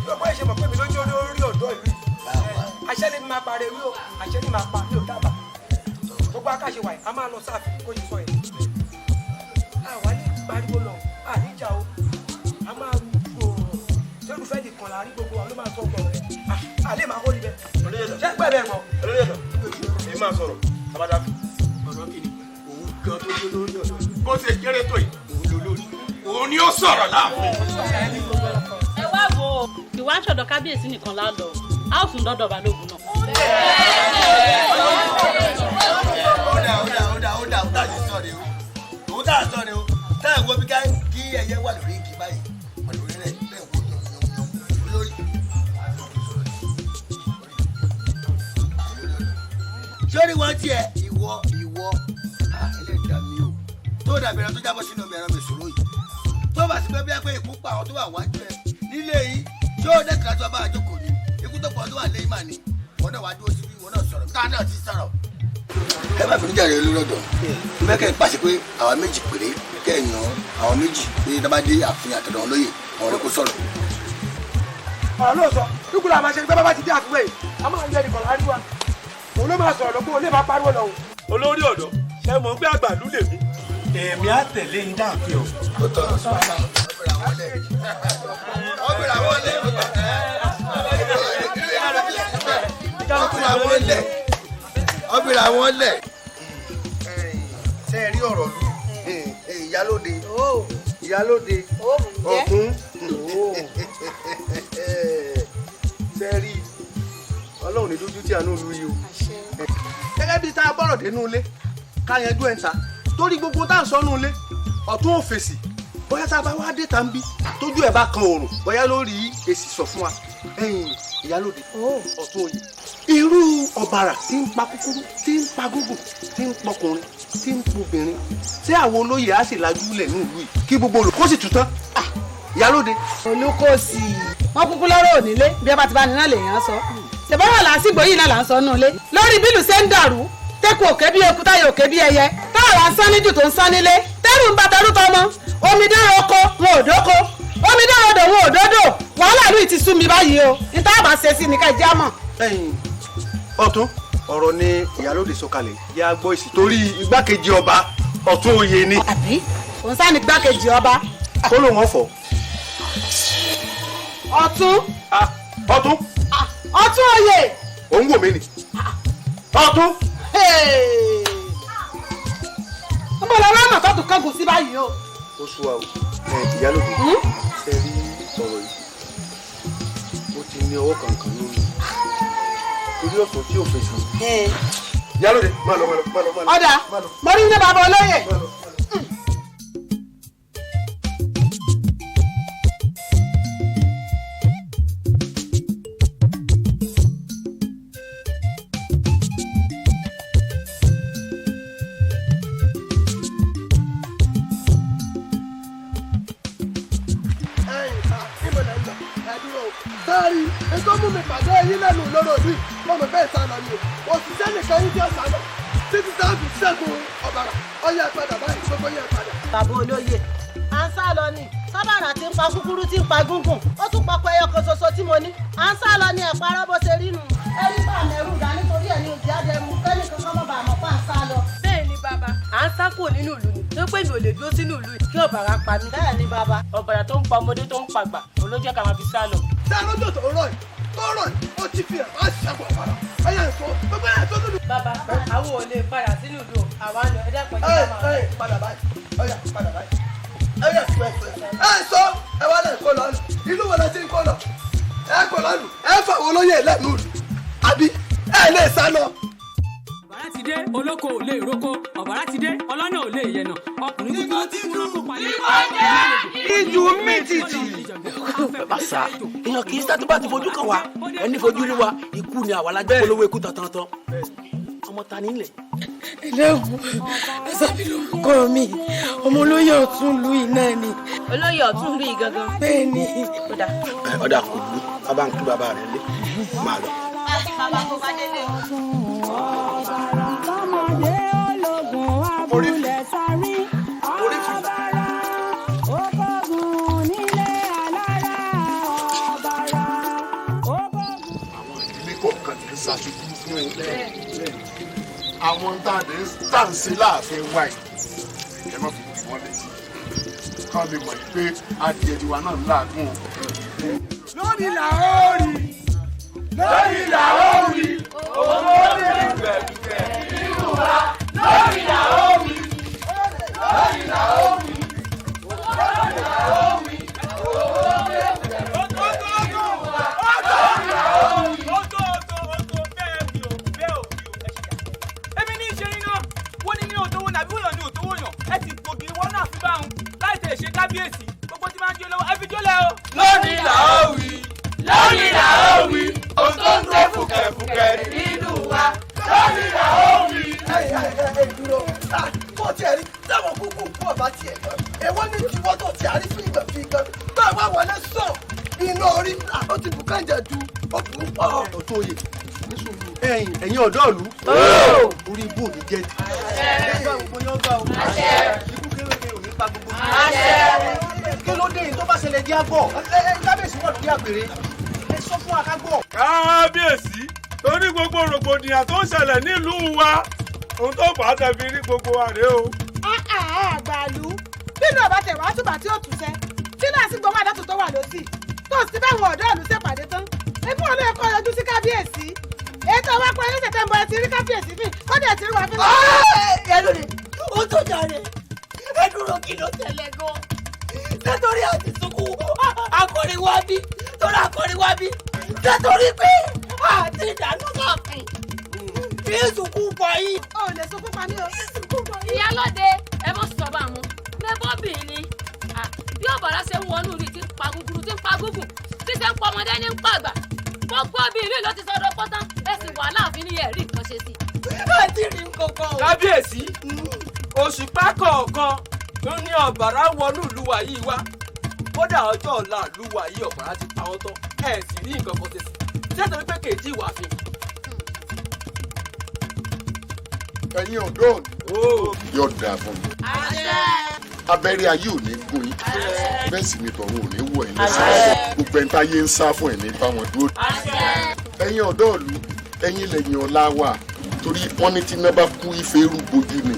lọ́pọ̀ ìṣe mọ̀ pé mi lójú olórí ọ̀dọ́ ìlú àṣẹ ni máa parẹ́ rí o àṣẹ ni máa pa ní òdábà gbogbo akáṣe wáyé a máa lọ sáàfin kó yìí sọ yẹn. àwa ní pariwo lọ àníjà o a máa rú òòrùn lórúfẹ́ nìkan la rí gbogbo wa ló máa sọ ọkọ rẹ àlè máa kó níbẹ̀ ṣé pẹ́ bẹ́ẹ̀ mọ́. èyí máa sọ̀rọ̀ abada ọ̀rọ̀ kìíní òun gan tó yé lórí ọ̀dọ́ bó ṣe kéré tó yìí òun ló lórí òun ni ó sọ̀rọ̀ láàfin. ẹ wá wo ìwà àṣọdọ kábíyèsí nìkan la lọ a ó tún dọdọ balógun náà. ó dà sí sọ̀rọ̀ o òun dà sọ̀rọ̀ o táyà wo bí ká kí ẹyẹ wà lórí igi báyìí pẹ̀lú rẹ̀ bẹ́ẹ̀ wò yàn lórí. sórí wọn tiẹ̀ ìwọ ẹlẹ́dàá mi o tó dàbí ẹran tó jábọ́ sínú omi ẹran mi sòrò yìí tó bá sí pé bí ẹ pé ikú pa àwọn tó wà wájú ẹ nílé yìí tí ó dẹ́kun àti ọba àjọkò ni ikú tó pọ̀ tó wà lẹ́yìn mà ní wọn náà wá dúró síbí wọn náà sọ̀rọ̀ níta náà ti sọ̀rọ̀. ẹ má fi níjà rẹ olórọ̀dọ̀ mẹ́kẹ́ pàṣẹ pé àwa méjì péré kẹ́ẹ̀yàn àwọn méjì pé dábàá dé àfihàn àtọ̀dọ̀ wọn lóye àwọn ọ̀rẹ́ kó sọ̀rọ̀. ọ̀rọ̀ ló sọ dúkùú la máa ṣe gbẹ́bá bá ti dé àfihàn yìí a máa ń yẹ nìkan láríwá òun ló máa sọ̀rọ̀ lọ́gbọ́n olè máa pariwo lọ. olórí ọ̀dọ́ ṣe mọ̀ pé àgbàlú lèmi èmi á tẹ̀lé ń dáàfin o. ọbìnrin àwọn lẹ̀. ṣé ẹ rí ọ̀rọ̀ lu ìyálóde ọ̀tún ṣé ẹ rí ọlọ́run ní dúdú tí a ní olú yìí o. gẹ́gẹ́ bí tá a bọ̀rọ̀ dé nú ilé ká yanjú ẹ̀ ń ta torí gbogbo tá à ń sọ nú ilé ọ̀tún ò fèsì bóyá tá a bá wá dé tá ń bí tójú ẹ̀ bá kan òòrùn bóyá lórí èsì sọ fún wa ìyálóde ọ̀tún òye. irú ọ̀bàrà tí ń pa kúkúrú tí ń pa gúngùn tí ń pọkùnrin tí ń pobìnrin tí àwọn olóyè á sì lajú lẹ̀ ní ìlú yìí kí gbogbo olùkó sì tún tán ìyálóde. olùkọ́sì wọn kúkú lọ́rọ̀ ònílé bí ẹ bá ti bá nínú lèèyàn sọ ṣèbọ́wọ́ làásìgbò yìí náà là ń sọ nù lé lórí bílù ṣe ń dàrú tẹ́kù òkè bí eku táyà òkè bí ẹyẹ táwọn là ń sán níjù tó ń sán nílé tẹ́rù ń bá tẹrú tọmọ omi dára oko wọn ò dóko omi dára odò wọn ò dódò wàhálà ìlú yìí ti sú mi báyìí o ní tá a bá ṣe sí ni ká jẹ́ àmọ́. ọ̀tún ọ̀rọ̀ ni ìyálóde sọ̀kalẹ̀ yá gbọ́ èsì torí igbákejì ọba ọ̀tún oyè ni. àbí òun sá ní igbákejì ọba. kó ló wọn fọ. ọ̀tún. ọ̀tún. ọ̀tún oyè. òun wò mí ni. ọ̀tún. mo lọ rán àtọ́ tó kángun sí báyìí o. ó sú wa o ìyálòdì ṣe rí ọ̀rọ̀ yìí ó ti ní ọwọ́ kankan lórí torí ọ̀sán tí ò fèsì. ìyálòdì má lọ. ọ̀dà mo rí ní bàbá olóyè. Sáré, ètò mú mi pàdé yín lẹ́nu lọ́rọ̀ yìí, mo mọ̀ fẹ́ sá lọ ni o. Òṣìṣẹ́ nìkan yín tí ó sá lọ. Títí sáàbì ṣẹ́gun ọ̀bàrà, ọyẹ padà báyìí, gbogbo yẹn padà. bàbá olóyè à ń sá lọ ni sábàrà tí ń pa kúkúrú tí ń pa gúngùn ó tún papọ̀ ẹyọ kan ṣoṣo tí mo ní à ń sá lọ ni ẹ̀párá bó ṣe rí nu. ẹni bá mẹ́rù dá nítorí ẹ̀ ní ìdí àdẹ̀mú kẹ́ni kankan mọ̀ bá mọ̀ pa à ń sá lọ. bẹ́ẹ̀ ni bàbá à ń sá kúrò nínú ìlú ni tó pé mi ò lè dúró sínú ìlú yìí kí ọ̀bàrà pa mí. bẹ́ẹ̀ ni bàbá. ọ̀bàrà tó ń pa ọmọdé tó ń pàgbà òun ló jẹ́ ká máa fi sá lọ. Dá lọ́jọ́ tó rọ̀ yìí, ó ti fi ẹ̀ máa ṣẹ́gun ọ̀bàrà. Ẹyẹ ìfọ̀, gbogbo ẹ̀ tó dúdú. bàbá àwọn ò lè padà sínú ìlú àwa lọ ẹ dẹ́pọ̀ Ẹ padà báyìí, ọyà padà báyìí. Ẹyẹ ìfọ̀ ẹ sọ ẹ wá lẹ̀ kó lọ lù. Ìlú wo la ti ń kó lọ? Ẹ kó lọ lù. Ẹ fà wọ́n lóye lẹ́nu lù. Àbí ẹ lè sá lọ. ọ̀bàrà ti dé olóko ò lè roko ọ̀bàrà ti dé ọlọ́nà ò lè yẹ̀nà ọkùnrin kúkú tí kúrò kó palẹ̀. ìjú mi títì. bàṣà èèyàn kì í sá tó bá ti fojú kàn wá ẹni fojú rí wa ikú ni àwa lájọ polówó ikú tantan ọmọ ta nílẹ̀. ẹlẹ́gùn ẹ̀sàbí lórúkọ mi ọmọ olóyè ọ̀tún lu iná ni. olóyè ọ̀tún lu ìgangan. bẹ́ẹ̀ ni. ọ̀dà kò lu bàbá ń kí bàbá rẹ̀ lé máa lọ. bàbá kò bá délé o. ọmọdé ológun abúlé sáré ọ̀bàrà ògbógun nílé alára ọ̀bàrà ògbógun. Àwọn ìdílé kọ̀ọ̀kan ti ń ṣàṣubú fún ẹ. Àwọn táǹsì láàfin wáì ẹ má fi wọ́n létí. Kán lè mọ̀ pé adìẹ tiwa náà ń làágùn. lónìí là ó rí lónìí là ó rí owó lè dùgbẹ̀dùgbẹ̀ nínú wa lónìí là ó rí lónìí là ó rí owó là ó rí owó lè dùgbẹ̀dùgbẹ̀ nínú wa lónìí là ó rí. bẹ́ẹ̀ mi ò ẹ ṣe yà. èmi ní ìṣe iná wọ́n ní òtówó nàbí wọ́n ní òtówó yàn ẹ ti gbòógì wọn náà fi bá wọn láì tẹ̀ ṣe kábíyèsí gbogbo tí máa ń jó lọ́wọ́ ẹ fi jólẹ̀ o. lónìí là ó wí lónìí là ó wí ohun tó ń gbé fùkẹ̀fùkẹ̀ nínú wa lónìí là ó wí. Ẹ dúró bó tiẹ̀ rí táwọn kúkú kú ọ̀bá tiẹ̀ gan. Èwo ní tiwọ́ tó ti àrí fún ìgbà fi gan. Báwo wá wọlé sàn iná orí ó ti bù kànjẹ̀ ju òkú pọ̀. Ọ̀tún oyè ẹ̀yin ọ̀dọ́ ìlú orí ibú ò ní jẹ́ ti. Ẹgbẹ́ gbogbo yóò gbà ó. Ikú kéréje ò ní pa gbogbo. Kí ló dé tó bá ṣẹlẹ̀ di àgọ́? Kábíyèsí wọ̀ lórí àgbèrè. Ẹ sọ fún akágbọ́. kábíyèsí torí gbogbo rògbòdìyàn tó ń ṣẹlẹ̀ nílùú wa ohun tó fà á tẹ̀bi rí gbogbo wa rèé o. àgbàlú nínú ọba tẹ̀wá àtúbà tí ó tù sẹ́ tí náà sì gbọ́mọ̀ àdàtò tó wà lọ́sì tó sì báwọn ọ̀dọ́ ìlú ṣèpàdé tán ebí wọn lóye kọ́ yọjú sí kábíyèsí ètò ọwọ́ pé ẹni tẹ̀tẹ̀ ń bọ̀ ẹ ti rí kábíyèsí fún kọ́dẹ̀ tí wàá fi lọ. yẹ́lò ni ó tó jàre ẹ dúró kí ló tẹ̀lé gan nítorí àti sunkún akọrin wá bí torí akọrin wá bí nítorí pé àti ìdáná kàkùn kí sunkún pọ̀ yìí. ó lè sunkún pa mí o. ìyálóde ẹ mọ sọ bá wọn mẹbọbì ni bí ọ̀bàrà ṣe ń wọnú rí ti ń pa gúgúrú ti ń pa gúgùn tí ṣe ń pọ ọmọdé ní ń pàgbà gbogbo bí ìlú ló ti sọdọ pọtán ẹ sì wà láàfin ní ẹrí nǹkan ṣe sí. àti rí nǹkan. kábíyèsí òṣùpá kọ̀ọ̀kan ló ní ọ̀bàrà wọnú ìlú wa yìí wá kódà ọjọ́ ọ̀la ìlú wa yìí ọ̀bàrà ti pa wọ́n tán ẹ̀ sì rí nǹkan kan ṣe sí sẹ́tọ̀ wípé kèéjì wà fi. Ẹ̀yin ọ̀dọ́ yóò dáa fún mi. Abẹ́rẹ́ ayé ò ní gún yín. Bẹ́ẹ̀ sì ni tọ̀run ò ní wọ̀ ẹ́ lẹ́sẹ̀. Gbogbo ẹni táyé ń sá fún ẹ̀mí bá wọn dúró. Ẹ̀yin ọ̀dọ́ ìlú ẹ̀yin lẹ́yìn ọ̀la wà torí wọ́n ní tí iná bá kú ife irú bojú ni.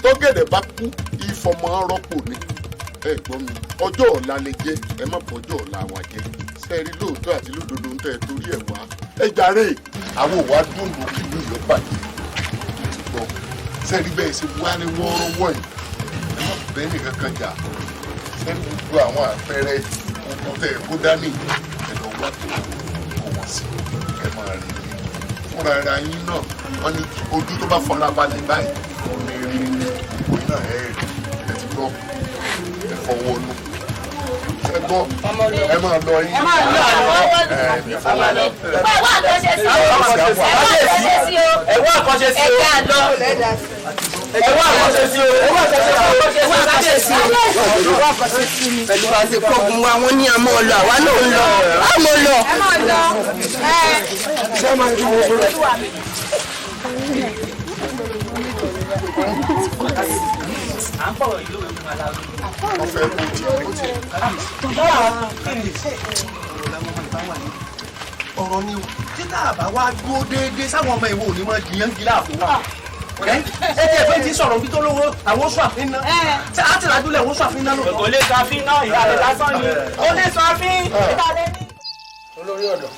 Tọ́gẹ̀dẹ̀ bá kú ìfọmọ rọ́pò ni. Ẹ gbọ́ mi ọjọ́ ọ̀la lè jẹ́ ẹ má bọ́jọ́ ọ̀la wa jẹ́. Sẹ́ẹ̀rí lóòótọ́ àti lódodo ń tẹ́ torí ẹ̀ wá. Ẹ jàre àwọn òwà dùn lókìlú ìyọ́pàdé. sẹ́ni bẹ́ẹ̀ ṣe wá ní wọ́ọ́rọ́wọ́ yìí ẹ má bẹ́ẹ̀ nìkan kan jà sẹ́ni gbogbo àwọn àpẹẹrẹ ogun tẹ̀ kó dání ẹ lọ wá tó kó wọ́n sí ẹ máa rí i fúnra ara yín náà wọ́n ní ojú tó bá fọlá balẹ̀ báyìí wọ́n ní rí òun náà ẹ ti gbọ́ ẹ fọwọ́ nù ẹ gbọ́ ẹ máa lọ yín. ẹ máa lọ wá àkọsẹ sí o ẹ wá àkọsẹ sí o ẹ wá àkọsẹ sí o ẹ ká lọ ẹ wá àkọsẹ sí o ẹ wá àkọsẹ sí o ẹ wá àkọsẹ sí mi. pẹ̀lú àti kọ́gun wa wọ́n ní àmọ́ lọ àwa náà ń lọ àmọ́ lọ. ẹ máa lọ ṣé máa ń dún owó. ọ̀rọ̀ ni o títà àbá wa dúró déédéé sáwọn ọmọ ìwọ òní máa jiyàn gíga fún wa. ẹ jẹ́ ìfẹ́ ti sọ̀rọ̀ bí tó lówó àwọn oṣù àfin náà ṣé á ti ràdúlẹ̀ àwọn oṣù àfin náà lóòótọ́. kò lè sọ àfin náà ìyá rẹ̀ lásán ni ó lè sọ àfin ìyá rẹ̀ ní. olórí ọ̀dọ́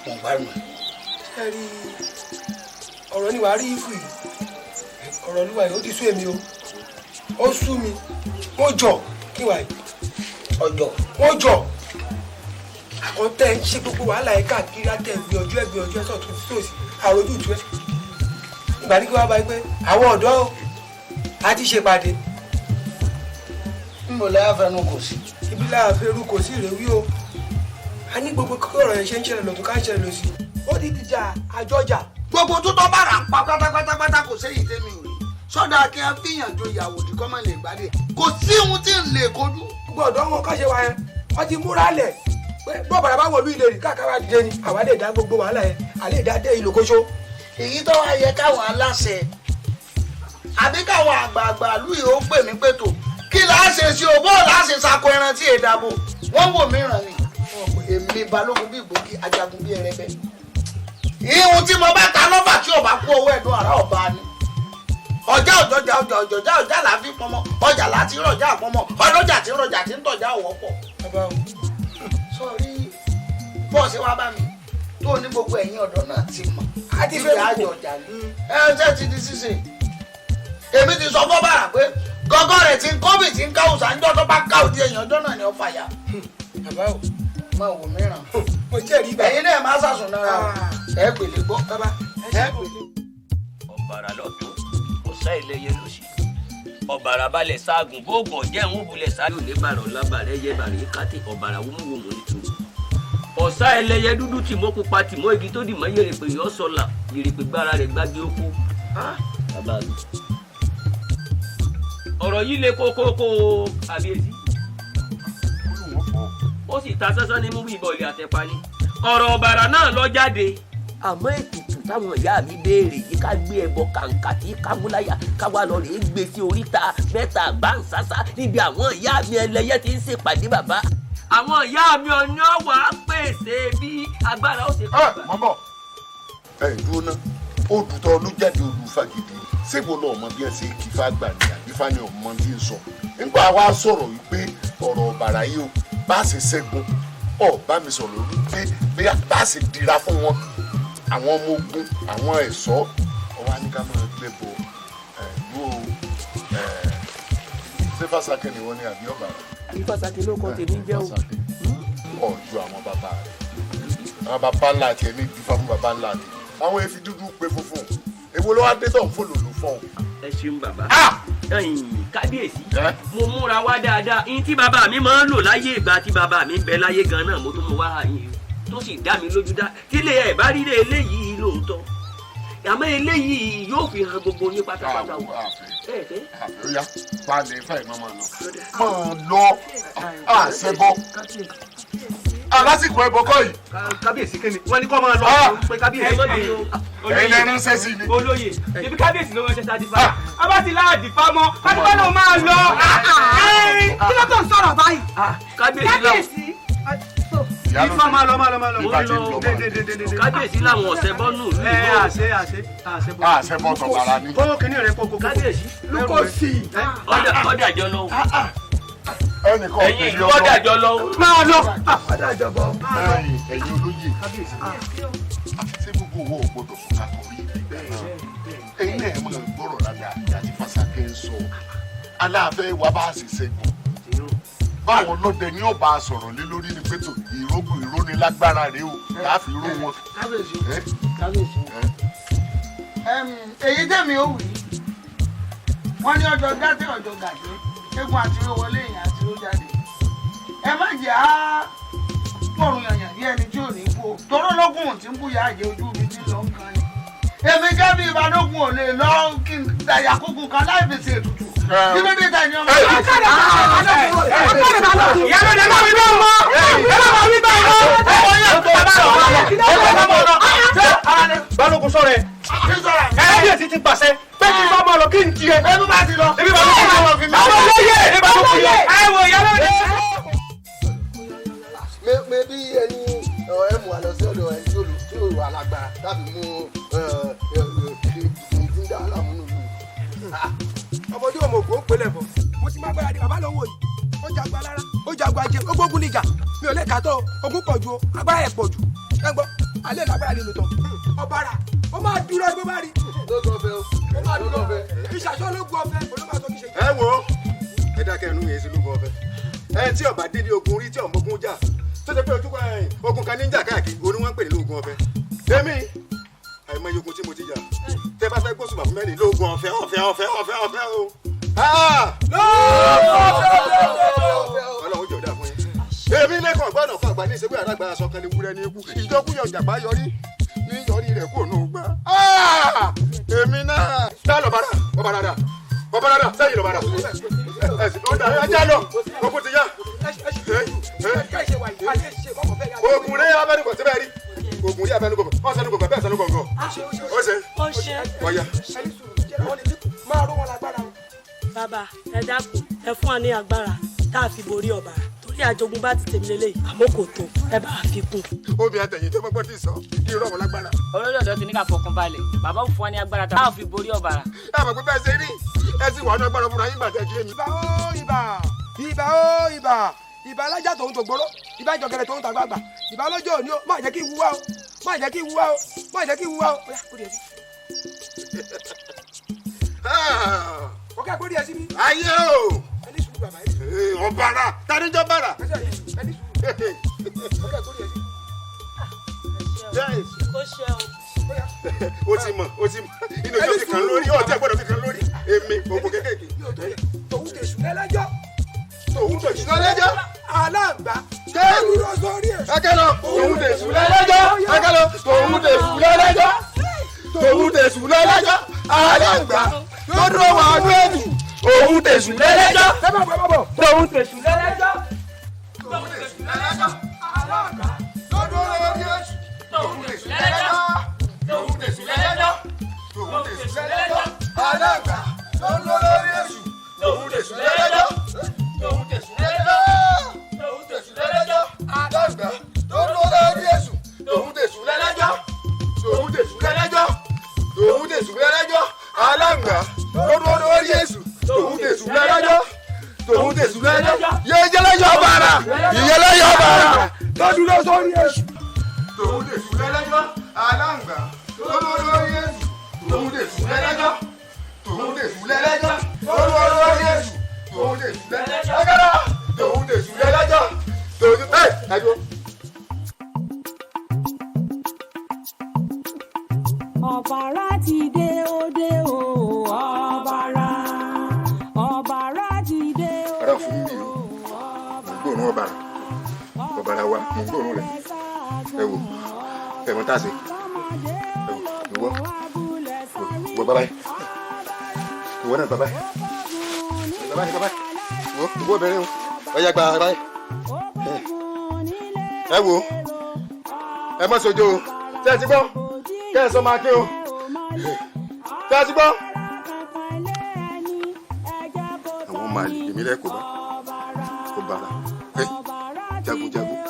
mo ń gbárùn ẹ̀. ẹ rí ọ̀rọ̀ ni wàá rí ìfù yìí ọ̀rọ̀ olúwa yìí ó ti sú èmi o ó sú mi ó jọ kí wàá yìí ọjọ́ ó jọ àwọn tẹ́ ń ṣe gbogbo wàhálà yìí káàkiri àtẹ ẹgbẹ́ ọjọ́ ẹ̀sọ̀ tó ti tòsí àròjù tú ẹ ìgbà ní kí wàá bá yí pé àwọn ọ̀dọ́ á ti ṣèpàdé ń bọ̀ láyà fẹnu kò sí. ibi láàfẹ́rù kò sí ìrèwí o a ní gbogbo kí ọ̀rọ̀ yẹn ṣe ń ṣẹlẹ̀ lọ́tún ká ń ṣẹlẹ̀ lọ sí ó di ìdíjà àjọjà. gbogbo tó tọ́ bára ń pa pátápátá kò séyìí tẹ́mi ò rí sọ́dà kí n fìyànjú ìyàwó tí kọ́ máa lè gbádé kò sí ohun tí ń lè kojú. gbọ́dọ̀ wọn kọ́ ṣe wa yẹn wọ́n ti múra lẹ̀ pé bọ́ bàrà bá wọlú ilé rí káàkiri dìde ni àwa lè dá gbogbo wàhálà yẹn àlè dá dé ìlòkóṣó. èyí tó wá yẹ káwọn aláṣẹ àbí káwọn àgbààgbà lùyìí ó pè mí pé tó kí láá ṣe sí o bọ́ọ̀ láá ṣe sako ẹran tí èdàbò wọ́n wò mí ràn ní èmi balógun bí ìgbòkì ajagun bí ẹrẹbẹ. ìhun tí mo bá ta lọ́fà tí ò bá kú owó ẹ̀dùn àrà ọ̀bá ni ọjà là fi pọnmọ ọjà láti rọjà pọnmọ ọlọ́jà tí rọjà tí ń tọjà ọ̀wọ́pọ̀. sọrí bọ́ọ̀sì wa bá mi tó ní gbogbo ẹ̀yin ọ̀dọ́ náà ti mọ̀ àti fẹ́ àjọ ọjà ni ṣe ti di ṣíṣe. èmi ti sọ fọ́ bàrà pé gọ́gọ́ rẹ̀ ti ń kọ́bì tí ń ká òòsà ń jọ́ tó bá ká òdi èèyàn ọjọ́ náà ni ó fàyà. bàbá o máa wò mìíràn. mo jẹ́rìí ibà. ẹ̀yin náà máa ṣàṣùn náírà ẹ pèlè gbọ́. bàbá ẹ pèlè. ọ̀bàrà lọ́tún ọ̀sá ìlẹ́yẹ lóṣì ọ̀bàrà balẹ̀ sáàgùn bóògùn ọ̀jẹ̀ ń wúbulẹ̀ sáàgùn lè bàrọ̀ lábàrẹ̀ yẹ bàrẹ̀ kàtẹ́ ọ̀bàrà wúmúwòmù nítorí ọ̀sá ẹlẹ́yẹ dúdú tìmọ́ pupa tìmọ́ igi tó dì mọ́ yèrèpè yọ sọ̀la yèrèpè gbára rẹ̀ gbági ó kú. bàbá mi ọ̀rọ̀ yìí le kókókó àbíyèsí ó sì ta sánsán ní múbú ìbọn ilé àtẹ̀pá ni ọ̀rọ̀ ọ̀bàrà náà lọ jáde àmọ́ ètùtù táwọn ìyá mi béèrè yìí ká gbé ẹbọ kàǹkà tí kámúláyà káwá lọ rèé gbé sí oríta mẹ́ta gbáǹsásá níbi àwọn ìyá mi ẹlẹ́yẹ tí ń ṣèpàdé bàbá àwọn ìyá mi ọ̀nà wà á pèsè bí agbára ó ṣe kọ́. mọ́ bọ̀ ẹ dúró ná odùtọ̀ olùjáde olùfagidi ṣégbó náà mọ bí ẹ ṣe kí fágbà ní àbífá ni ọmọ tí ń sọ nígbà wa sọ̀rọ̀ wípé ọ̀rọ̀ ọ̀bàrà yìí o bá ṣe ṣẹ́gun bá mi sọ̀rọ̀ wípé bí bá ṣe dira fún wọn àwọn ọmọ ogun àwọn ẹ̀ṣọ́ ọwọ́ aníkà máa gbé bọ̀ ìlú ṣé fásakẹ́ ni wọ́n ní àbí ọ̀bàrà. ìfàsàkè ló kọ́ tèmi jẹ́ o. ọ̀jọ̀ àwọn bàbá rẹ̀ àwọn bàbá ńlá tiẹ̀ ní ìdífà fún bàbá ńlá ni àwọn efi dúdú pé funfun èwo ló wá dé tó ń fòlòlù fún ọ. ẹ ṣeun bàbá kábíyèsí mo múra wá dáadáa ihun tí bàbá mi máa ń lò láyé ìgbà tí bàbá mi ń bẹ láyé gan náà mo tún mú wá yín tó sì dá mi lójú dá tílé ẹ bá rí lé eléyìí lóòótọ́ àmọ́ eléyìí yóò fi hàn gbogbo yín pátápátá o. àfẹ́yà balẹ̀ ifá ìmọ̀ máa lọ àṣẹbọ alásìkò ẹbọ kọ́ yìí. kábíyèsí kí ni wọ́n ní kó máa lọ pé kábíyèsí kí ni. ẹ̀yin lẹ́nu ń sẹ́sì ni. olóyè ibi kábíyèsí ló wọ́n ṣe ṣáà dífá. a bá ti láàdì fámọ́ kábíyèsí ló máa lọ. kí ló tó ń sọ̀rọ̀ báyìí. kábíyèsí ifá máa lọ. kábíyèsí làwọn ọ̀sẹ̀ bọ́nù lù ú. àṣẹbọ tọ̀bàrà ni. kó kìnìún rẹ kókó. kábíyèsí lukosi. ọ̀dàjọ́ lọ. ẹnìkan ẹ̀yin ìlú ọ̀dàjọ́ lọ. máa lọ. ọ̀dàjọ́ bọ̀. ẹ̀yin olóyè ṣé gbogbo owó ò gbọdọ̀ fún kakọ̀rí bẹ́ẹ̀ náà ẹ̀yin náà máa gbọ́rọ̀ lábẹ́ àti Fásákẹ́ ń sọ aláàfẹ́ wa bá sì ṣẹ́gun báwọn lọ́dẹ ní ọba sọ̀rọ̀ lé lórí ni pé tó ìrógùn ìrónilágbára rèé o láàfi ró wọn. kábíyèsí kábíyèsí èyí tẹ̀mí ó wù yí wọ́n ní ọjọ́ gàtí ọjọ́ gàdé eégún àti owó wọlé èèyàn àti owó jáde ẹ má jẹ́ á pọ̀rùn yànyàn bí ẹni tí ò ní kú o toró lógún tí ń búyà àjẹ ojú mi ti lọ nǹkan ni èmi gẹ́bí ìbádógún ò lè lọ kí n dàyà kókun kan láì fi ṣe ètùtù kí ló dé tẹ̀yìn ọmọ balógun sọ̀rọ̀ ẹ kábíyèsí ti pàṣẹ pé kí n bá máa lọ kí n tiẹ̀ ẹbí bá ti lọ ẹbí bá lóko yẹ wọn fi mi àwọn olóyè ẹbí bá lóko yẹ ẹ wò yálò dé. mẹ́bí ẹni ẹ mú wa lọ sí ọ̀dọ̀ ẹni tí ó wà lágbára láti mú ìdíjà alámúnú lù. ọmọdé ọmọ ògùn ó pélé bọ mo ti máa gbára di bàbá lọ́wọ́ yìí ó jagun alára ó jagun ajé ó gbógun níjà mi ò lè kà tó ogun pọ̀ ju o agbára ẹ̀ pọ̀ jù ẹ gbọ́ alẹ́ lágbára nínú tán ọ̀bàrà ó máa dúró ẹgbẹ́ bá rí. lóògùn ọ̀fẹ́ o ó máa dúró ìṣàṣọ lóògùn ọ̀fẹ́ olóògùn àtọ́ kì í ṣe. ẹ wo ẹ dákẹ́ ẹnu yẹn sí lóògùn ọ̀fẹ́ ẹ tí ọba délé ogun rí tí ọmọ ogun jà tó ṣe pé ogun kan ní jà káàkiri orí wọn ń pè ní lóògùn ọ̀fẹ́ èmi àìmọye ogun tí mo ti jà tẹ bá fẹ́ gbósùn bàbá mẹ́rin lóògùn ọ̀fẹ́ ọ̀fẹ́ ọ̀fẹ́ ọ̀fẹ́ ọ̀fẹ́ o. Ọlọ́run jọ̀dá fún yín èmi lẹ́kọ̀ọ́ gbọ́dọ̀ fún àgbà ní ìṣègùn àdàgbà aṣọ kan ní wúrẹ́ ní ikú ìjọkúyọ̀ jàmbá yọrí ní yọrí rẹ̀ kó nù gbá. èmi náà dá lọ́bàrà ọ̀bàrà sẹ́yìn lọ́bàrà ọ̀dà ẹja lọ ogun ti yá. ogun rẹ̀ abẹ́nugọ̀ síbẹ̀ rí ogun rẹ̀ abẹ́nugọ̀ ọ̀sẹ̀nugọ̀ bẹ́ẹ̀ sẹ́nugọ̀ ngọ̀ ó ṣe ọ̀yà. bàbá ẹ dákun ẹ fún wa ní agbára tá a fi borí ọ̀bàrà torí àjogún bá ti tèmi lélẹ́yìí àmọ́ kò tó ẹ bá a fi kún. omi àtẹ̀yìn tó gbọ́ tí sọ irọ́ wọn lágbára. olórí ọ̀dọ́ ti ní ká fọkàn balẹ̀ bàbá ò fún wa ní agbára tá a fi borí ọ̀bàrà. àmọ́ pé bẹ́ẹ̀ ṣe rí ẹ sì wà ní agbára fúnra yín gbàtẹ́ kí èmi. ìbà alájà tòun tó gbóró ìbà ìjọgẹrẹ tòun tàgbàgbà ìbà lọ́jọ́ òní o má jẹ́ kí wúwá o má jẹ́ kí wúwá o má jẹ́ kí wúwá o ó yá kó di ẹ sí. ó kẹ́ kó di ẹ sí mi. ayé o ọ̀bàrà tanijọ́ bàrà. o ti mọ̀ inú ìjọ fi kan lórí ọ̀tí ẹ̀gbọ́dọ̀ fi kan lórí èmi ògùn kékèké. tòun tẹ̀sùn lẹ́lẹ́jọ́. tòun tẹ̀sùn lẹ́lẹ́jọ́. aláǹgbá kẹ́rù sórí ẹ̀. akẹ́lọ tòun tẹ̀sùn lẹ́lẹ́jọ́. akẹ́lọ tòun tẹ̀sùn lẹ́lẹ́jọ́. tòun tẹ̀sùn lẹ́lẹ́jọ́. aláǹgbá tó dúró wà á dúró ẹ̀dùn. òun tẹ̀sùn lẹ́lẹ́jọ́. tòun tẹ̀sùn lẹ́lẹ́jọ́. tòun tẹ̀sùn lẹ́lẹ́jọ́. aláǹgbá tó dúró lórí ẹ̀sùn. tòun tẹ̀sùn lẹ́lẹ́jọ́. tòun tẹ̀sùn lẹ́lẹ́jọ́. tòun tẹ̀sùn lẹ́lẹ́jọ́. aláǹgbá tó dúró lórí ẹ̀sùn. tòun tẹ̀sùn lẹ́lẹ́jọ́. tòun tẹ̀sùn lẹ́lẹ́jọ́. tòun tẹ̀sùn lẹ́lẹ́jọ́. aláǹgbá tó dúró lórí ẹ̀sùn. tòun tẹ̀sùn lẹ́lẹ́jọ́. tòun tẹ̀sùn lẹ́lẹ́jọ́. tòun tẹ̀sùn lẹ́lẹ́jọ́. aláǹgbá tó dúró lórí ẹ̀sùn. tòun tẹ̀sùn lẹ́lẹ́jọ́. tòun tẹ̀sùn lẹ́lẹ́jọ́. yẹ́jẹ́lẹ́jọ́ bàrà ìyẹ́lẹ́jọ́ bàrà tó dúró sórí ẹ̀sùn. tòun tẹ̀sùn lẹ́lẹ́jọ́. aláǹgbá tó dúró lórí ẹ̀sùn. tòun tẹ̀sùn lẹ́lẹ́jọ́. tòun tẹ̀sùn lẹ́lẹ́jọ́. tó dúró lórí ẹ̀sùn. tòun tẹ̀sùn lẹ́lẹ́jọ́. agbára tòun tẹ̀sùn lẹ́lẹ́jọ́. tòun ẹ̀ẹ́dùn. ọ̀bàrà ti dé òde o ọ̀bàrà ọ̀bàrà ti dé òde o gbóòórùn ọ̀bàrà wa mo gbóòórùn rẹ̀ ẹ wò ẹ mọ tá a ṣe ẹ wò ìwọ bàbá yìí ìwọ náà bàbá yìí bàbá yìí ìwọ bẹ̀rẹ̀ o ọyá gba bàbá yìí ẹ wò ẹ mọ sojo o tẹ ẹ ti gbọ́ kẹ ẹ sọ máa kí o tẹ ẹ ti gbọ́. àwọn máa lè mí lẹ́kọ̀ọ́ bá kó bára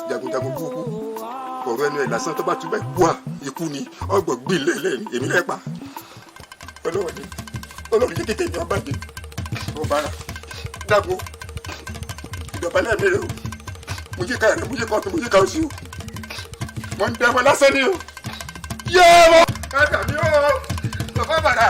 jagunjagun kúkú ọ̀rọ̀ ẹnu ẹ̀ lásán tó bá tún bẹ́ẹ̀ wá ikú ni ọgbọ̀n gbìn lẹ́lẹ́ ni èmi lẹ́pa ọlọ́run yìí kékeré ní ọba yìí ọ̀bàrà dàgbò ìjọba lẹ́ẹ̀mí rẹ o mo yí ká ẹ̀rọ mo yí ká ọ̀tún mo yí ká òsì o wọ́n ń dẹ́wọ́ lásán ni o yéé mọ́ ẹ̀dà mi o bàbá bàrà.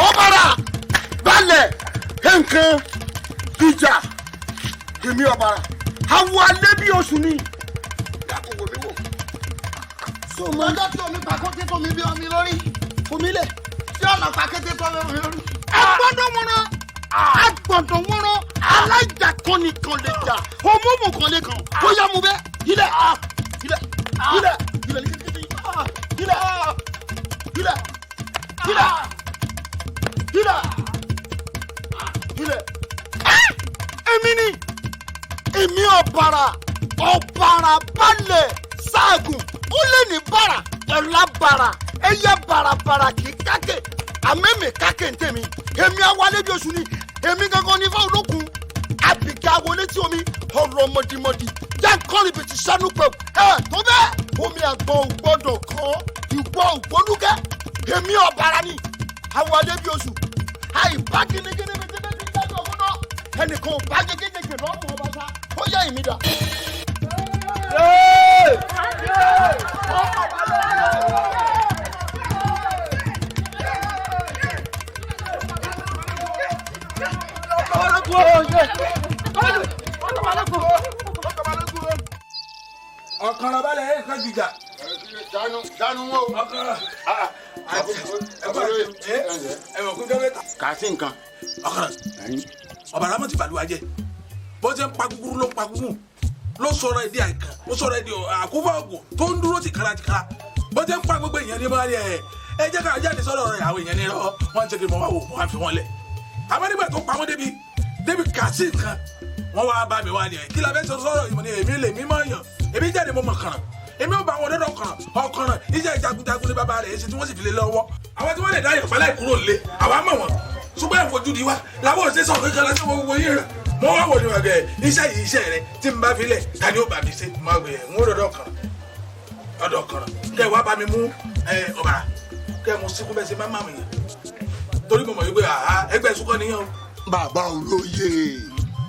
Ọ̀bàrà balẹ̀ nǹkan ìjà èmi Ọ̀bàrà àwọn alẹ́ bí oṣù ni dákun wò mí wò. lọ́jọ́ tí omi pàkóté tó mi bí omi lórí omi lẹ̀ tí ọ̀nà pàkété tó mi lórí. agbọ́dọ̀ wọn rán alájà kan nìkan lè jà òmùmù kan lè kàn ó yá mu bẹ́ẹ̀ ilẹ̀ ilẹ̀ ilẹ̀ ilẹ̀ ilẹ̀ ilẹ̀. Ilẹ̀. Èmi ni èmi Ọ̀bàrà balẹ̀ Ṣàgùn ó lè ní bàrà ọ̀la bàrà ẹ̀yẹ bàràbàrà kì í kákè àmẹ́mẹ́ kákè ń tèmi èmi awalé bí oṣù ni èmi gangan ní fáwọn olókun àbíkẹ́ awolé tí omi ọ̀rọ̀ mọ̀dìmọ̀dì jẹ́ nǹkan níbi tí sánú pẹ̀ tó bẹ́ẹ̀ omi àgbọn ò gbọ́dọ̀ kàn ìgbọ́ ògbólúgẹ́ èmi Ọ̀bàrà ni awalé bí oṣù àìbá gínígíní mi ti bẹ́ẹ̀ ti jáde ọ̀hún náà ẹnìkan ò bá gégéjèké lọ́mọ ọba sá ó yá ìmí dà. ọ̀kanra balẹ̀ ẹ̀ kan jìjà. dánú wo. ọ̀kanra ẹ̀wọ̀n kún jẹ́ mẹ́ta. kà á sí nǹkan. ọ̀kanra Ọ̀bàrà mọ̀ ti bàlúwa jẹ́ bó ṣe ń pa kúkúrú ló ń pa kúkú ló sọ̀rọ̀ ẹ̀dí àìkàn ló sọ̀rọ̀ ẹ̀dí àkúfà ògùn tó ń dúró tìkára bó ṣe ń pa gbogbo èèyàn ní báyìí ẹ jẹ́ ká jáde sọ̀rọ̀ rẹ̀ àwọn èèyàn ní rọ wọ́n ń ṣe kí wọ́n wá wò wọ́n á fi wọ́n lẹ̀ àmọ́ nígbà tó pa wọ́n débi kàṣí nǹkan wọ́n wá bá mi wá ní ẹ̀ kí la fẹ́ sọ̀rọ̀ ìmọ̀ ni èmi lè mímọ́ yàn èmi jáde mo mọ̀ kàràn èmi ò bá wọn dọ́dọ̀ ọkànràn iṣẹ́ jagunjagun ní bàbá rẹ̀ ṣe tí wọ́n sì fi lé lọ́wọ́ àwọn tí wọ́n lè dá yorùbá láì kúrò lé àwa mọ̀ wọ́n ṣùgbọ́n ìfojú di wa làwọn ò ṣe sọ kankan lọ́sẹ̀ gbogbo yìí rẹ̀ mo wá wò ní wàgẹ̀ iṣẹ́ yìí iṣẹ́ rẹ̀ tí n bá fi lẹ̀ ta ni ó bá mi ṣe máa gbé wọn dọ́dọ̀ ọkànràn kẹ wá bá mi mú ọ̀bàrà kẹ mo síkú bẹ́ẹ̀ ṣe má má mi yàn torí mo mọ̀ wípé ẹgbẹ́ sukọ́ nìyẹn o. bàbá olóye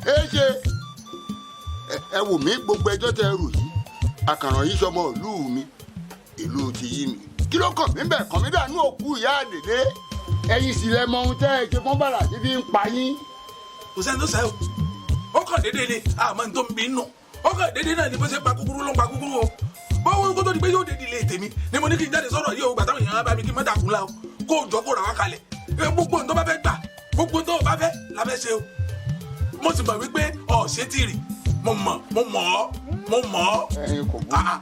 ẹ ṣe ẹ wò mí gbogbo ẹjọ́ tẹ rò yìí àkàràn yìí sọmọ ìlú mi ìlú ti yí mi kí ló kàn mí bẹ̀ kàn mí dànù òkú ìyá àdèdè ẹ̀yin sì lẹ mọ ohun tẹ́ ẹ ṣe fún bàrà tí fi ń pa yín. kò sẹ́ni tó sẹ́ o ó kàn déédéé ni àmọ́ ní tó ń bí nù ó kàn déédéé náà ni bó ṣe pa kúkúrú ló ń pa kúkúrú o báwo kó tó di pé yóò déédéé lé tèmi ni mo ní kí n jáde sọ̀rọ̀ yìí o gbà táwọn èèyàn bá mi kí n má dàkún la o kó o jọ kó ra wá kalẹ̀ gbogbo nǹkan bá fẹ́ gbà gbogbo nǹkan bá fẹ́ la fẹ́ ṣe o mo sì mọ̀ wípé ọ̀ṣẹ́tìrì mo mọ̀ ọ́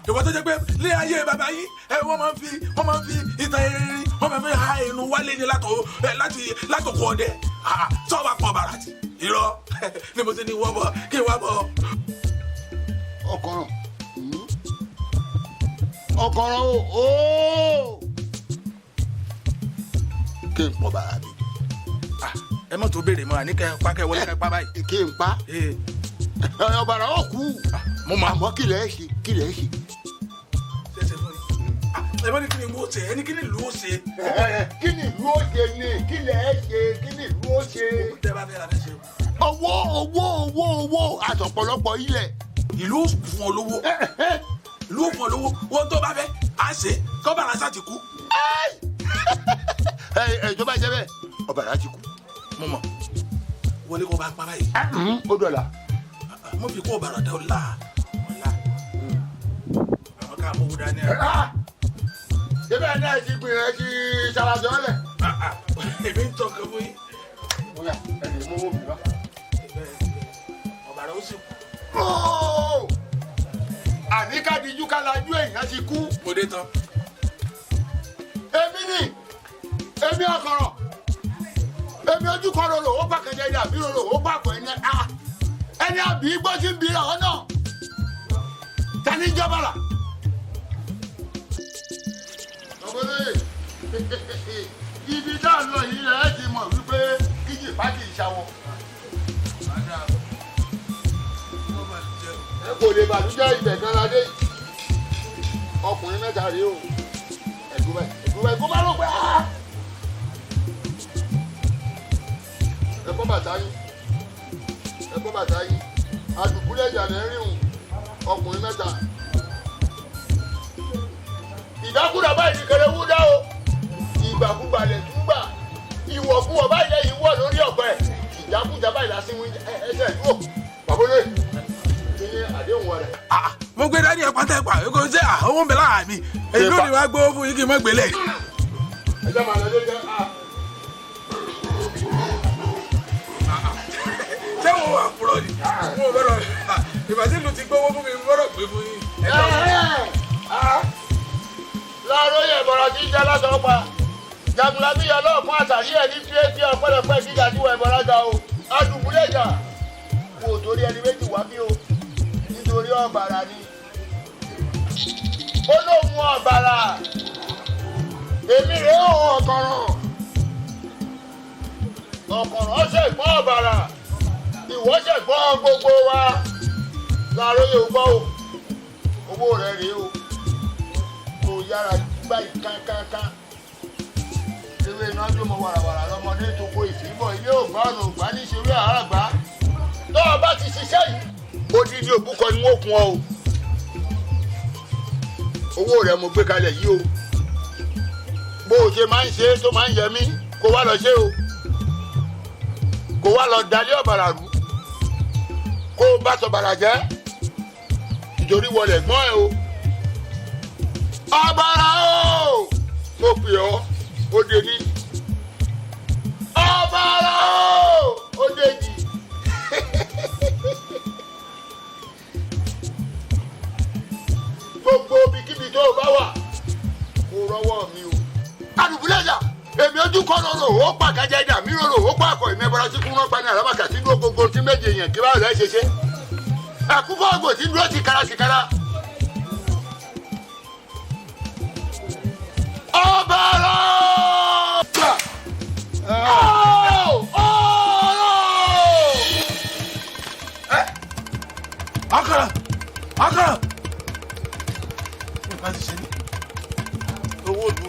ìwọ tó jẹ́ pé lé ayé bàbá yìí wọ́n máa ń fi ìtàn erin wọ́n máa ń fi ha inú wálé ní látòkò ọdẹ tó bá pọ̀ bàrà tì irọ́ ni mo ti ní wọ́ bọ̀ kí n wá bọ̀. ọkọ̀ràn o kí n pọ̀ bàrà mi. ẹ mọ̀ tó béèrè mọ́ àníkẹ́ pákẹ́ wọlé kẹ́ pa báyìí. kí n pa ọ̀bàrà ó kú mo máa àmọ́ kí lẹ̀ ṣe. ẹ bá ní kí ni mo ṣe ẹni kí ni ìlú ó ṣe. kí ni ìlú ó ṣe ni kí lẹ̀ ṣe kí ni ìlú ó ṣe. tẹ́ bá fẹ́ la fẹ́ ṣe. owó àtọ̀pọ̀lọpọ̀ ilẹ̀. ìlú fún ọ lówó ìlú fún ọ lówó wọn tó bá fẹ́ à ṣe kọ́bàrà sá ti kú. ìjọba jẹ bẹ́ẹ̀ ọ̀bàrà ti kú. mo mọ̀ wọlé kó bá pa báyìí. ó dọ̀la. mo fi kó ọ̀bàrà dá ọ̀la àwọn ká mọ̀ wò dání. ṣébẹ̀ náà ti gbìyànjú ti ṣàlàjọ́ lẹ̀. èmi ń tọ́ kẹ́wọ́ yìí. bóyá ẹni mú wò mí wá. ọ̀bàrà ó sì kú. àní kádìjú kálájú èèyàn ti kú. mo dé tán. èmi ọkọ̀rọ̀ èmi ojú kan rorò ó pàkẹ́jẹ́ ní àbí rorò ó pàkọ́ ẹni àbí igbó tí ń bi ọ̀hún náà tani jọbara. ibi tá a lọ yìí rẹ̀ ẹ́ ti mọ̀ wípé kíjì pàtì ìṣàwọ̀. ẹ kò lè bàlújẹ́ ibẹ̀ kan ládé ọkùnrin mẹ́ta rèé o ẹ̀dùnbẹ̀ kó bá rò pé ẹ kọ́ bàtà yín àdùkúlẹ̀ ìjà lẹ́rìn ọkùnrin mẹ́ta. ìdákùrà báyìí ní kẹrẹwú dá o ìgbàkúgbà lẹ̀ tún gbà ìwọ̀kúwọ̀ báyìí lẹ́yìn wọ̀ lórí ọ̀pẹ ìjákújà báyìí lásìwò ẹsẹ̀ dúró bàbólé kí ni àdéhùn rẹ̀. mo gbé dání ẹ pátá ẹ pa ẹ kò ń ṣe owó ń bẹ lára mi èyí ló ní wàá gbówó fún yín kí n má gbélé. ẹ jẹ́ màá lọ lórí ẹ. ṣé wọn wà fúrọ ni wọn ò gbọ́dọ̀ ìbàdílù ti gbówó fún mi gbọ́dọ̀ gbé fún yín. láàárọ̀ yẹ̀ bọ̀rọ̀ tí ń jẹ́ lásán pa jagunlabi yọ lọ́ọ̀ fún àtàrí ẹ̀ ní tírétí ọ̀pẹ̀lọpẹ̀ gíga tí wọ́n ẹ̀bọ̀ lága o adùnkúlẹ̀ jà kò torí ẹni méjì wá bí o nítorí ọ̀bàrà ni ó lóun ọ̀bàrà èmi rèé òun ọ̀kọ̀rọ̀ ṣẹ̀gbọ́n ọ̀bàrà ìwọ ṣẹ̀gbọ́n gbogbo wa láàárọ̀ yóò gbọ́ o owó rẹ̀ rèé o kò yára báyìí kánkánká ewé iná jó mọ wàràwàrà lọmọdé tó kó ìfìbọn ilé ògbà ọ̀nà ògbà ní ìṣeré àràgbá tó o bá ti ṣiṣẹ́ yìí odidi òbúkọ ni wọ́n kun ọ o owó rẹ̀ mo gbé kalẹ̀ yìí o bó o ṣe máa ń ṣe tó máa ń yẹ mí kó wá lọ ṣe o kó wá lọ dalé ọ̀bàrà rú kó o bá sọ̀bàrà jẹ́ nítorí wọlé gbọ́n ẹ o ọ̀bàrà o mo pè ọ́ ó dé ní ọ̀bàrà ó dé jì gbogbo ibikíbi tó o bá wà kó rọ́wọ́ mi o. alùpùpù èmi ojú kọ́ lọ́rọ̀ ó pàkájà ẹ̀dá mi rọrọ̀ ó pàkọ́ ìmẹ́bọ̀rọ̀ tí kúrọ́ pa ní àràbàkà tí dúró gbogbo tí méje yẹn kí báwo lẹ́ ṣe ṣe. ẹ̀kúfọ́ ògbò tí dúró tìkára tìkára Ọ̀bàrà. Akara! Akara! Nǹkan ti ṣe ní. Owó ìlú.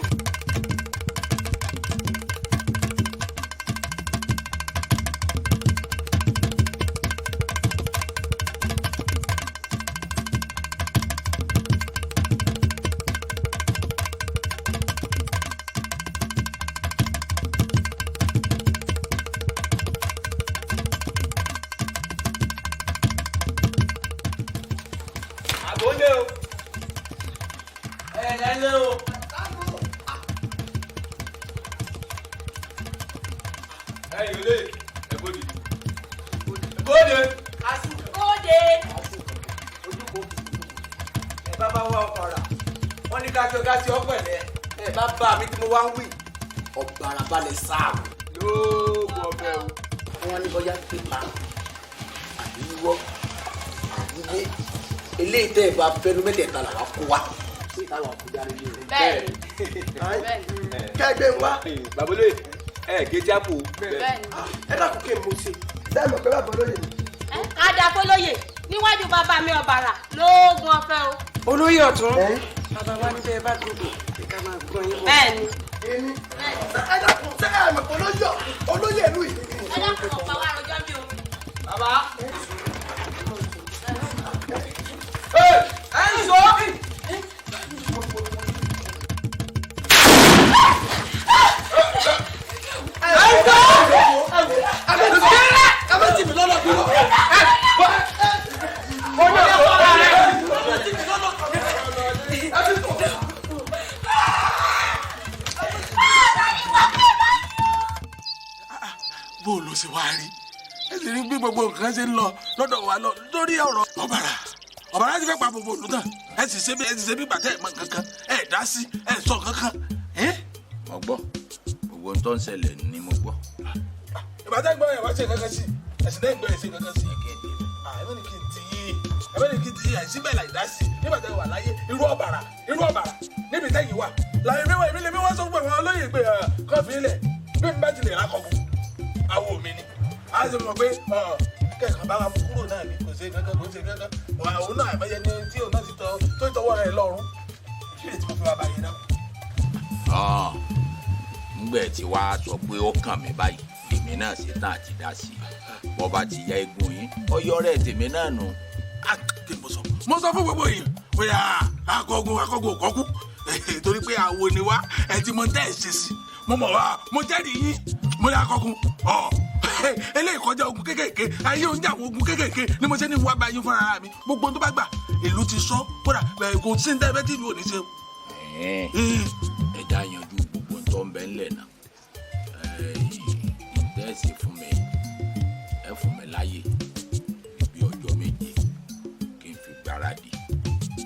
Ọ̀bàrà balẹ̀ sáàgùn lóògùn ọbẹ̀ o. Wọ́n ní bọ́yá pípa àdúgbò àdúgbò eléyìí tẹ́ ẹ bá fẹ́nu mẹ́tẹ̀ẹ̀ta làwọn kó wa. Ṣé ìtàwọn àkúdá rẹ yé rẹ? Bẹ́ẹ̀ni. Kẹ́gbẹ́ wa. Babolóye gétí àpò. Ẹ dákun kí n mú sí. Sẹ́yìn mọ̀ pé bàbá olóyè mi. Adàpolóyè níwájú bàbá mi Ọ̀bàrà lóògùn ọ̀fẹ́ o. Olóyè ọ̀tún. Bàbá wa ní bẹ́ẹ̀ bá dúró ká máa gbọ́ yín. Bẹ́ẹ̀ni. Èmi. Ẹ dákun ṣé ẹ mọ̀ pé olóyè ìlú yìí. Ẹ dákun ọ̀pá wa rọjọ́ bí o. Bàbá. Ẹ ń sọ. Bó ló ṣe wá rí ẹ sì rí bí gbogbo nǹkan ṣe ń lọ lọ́dọ̀ wa lọ lórí ọ̀rọ̀ Ọ̀bàrà ti fẹ́ pa gbogbo olùtàn ẹ sì ṣe bí gbàtẹ́ ẹ̀ mọ kankan ẹ̀ dá sí ẹ̀ sọ kankan. Mo gbọ́ gbogbo ohun tó ń ṣẹlẹ̀ ni mo gbọ́. Ìbàdàn gbọ́ ẹ̀ wá ṣe kankan sí ẹ̀sìn náà gbọ́ ẹ̀ ṣe kankan sí. Ẹ̀mí ni kí n ti yí àìsí bẹ́ẹ̀ láì dá sí nígbà tẹ́ wà láyé irú Ọ̀bàrà níbi tẹ́yìn wà láyé mi lè mi wá sọ pé àwọn olóyè pé kọ́ọ̀fì ilẹ̀ bí mi bá ti lè rákọ̀kọ̀ àwọ̀ mi ni a sì mọ̀ pé kẹ̀kọ́ bá wa mú kúrò náà ni kò ṣe kankan òun náà àmọ́yẹ ni tí òun náà ti tó tọwọ́ rẹ̀ lọ́rùn kí lè tí mo fi wá báyìí náà. Ngbẹ̀ tí wàá sọ pé ó kàn mí báyìí èmi náà ṣe tán àti dá sí i bọ́ba ti ya egun yín ọyọ rẹ̀ tèmi náà nù. Mo sọ fún gbogbo yìí pé akọgun òkọ́kú torí pé àwo ni wá ẹ ti mọ tẹ́ ẹ ṣe sí mo mọ̀ wá mo jẹ́rìí yín mo yà akọgun eléyìí kọjá ogun kékèké ayé oúnjẹ àwọn ogun kékèké ni mo ṣe ní wá báyìí fúnra mi gbogbo tó bá gbà ìlú ti sọ kódà kò sí ní tẹ́lẹ̀ tí ìlú ò ní ṣe. Ẹja yanjú gbogbo tó ń bẹ ńlẹ̀ náà ìtẹ́sí fún mi ẹ fún mi láyè bí ọjọ́ méje kí n fi gbáradì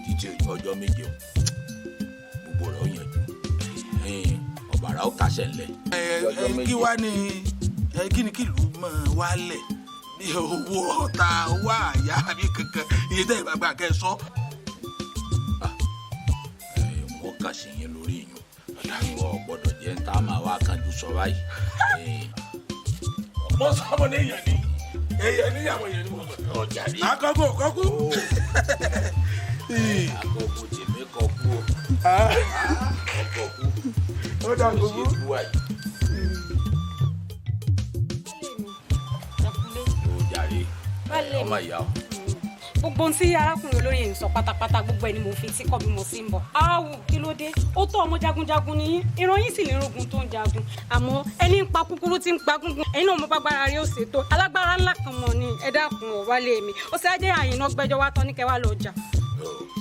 títí ọjọ́ méje gbogbo rẹ̀ ó yanjú Ọ̀bàrà ó kásẹ̀ ńlẹ̀. Kí wá ní kí ni kí ìlú máa wálẹ̀ bí owó ọ̀tá owó àyà àbí kankan iye tẹ́ ìbàgbà kẹ́ ẹ sọ. Wọ́n kà sí yẹn lórí ìyún wọ́n gbọ́dọ̀ jẹ́ ń tá máa wá kánjú sọ báyìí. Mo sọ ọmọ ní èèyàn ni èèyàn ní àwọn èèyàn ni mo mọ̀. Ọjà rí. Akọ́kọ́ kọ́kú. Akọ́kọ́ tèmi kọ́ kú o. Ọkọ̀ kú. Ó dà gbogbo. Ọmọ ìyá o. Gbogbo ohun tí arákùnrin olóyè ń sọ pátápátá gbogbo ẹni mo fi tí kọ́ bí mo sì ń bọ̀. Áwù kí ló dé? Ó tó ọmọ jagunjagun ni yín. Ìran yín sì lè rogun tó ń jagun. Àmọ́ ẹni ń pa kúkúrú tí ń pa gúngun. Ẹ̀yin náà mo bá gbára rí òṣètò. Alágbára ńlá kan mọ̀ ni ẹ dákun ọ̀ wálé mi. Ó ṣe ajé àyìnà gbẹ́jọ́ wá tán ní kẹwàá lọ jà.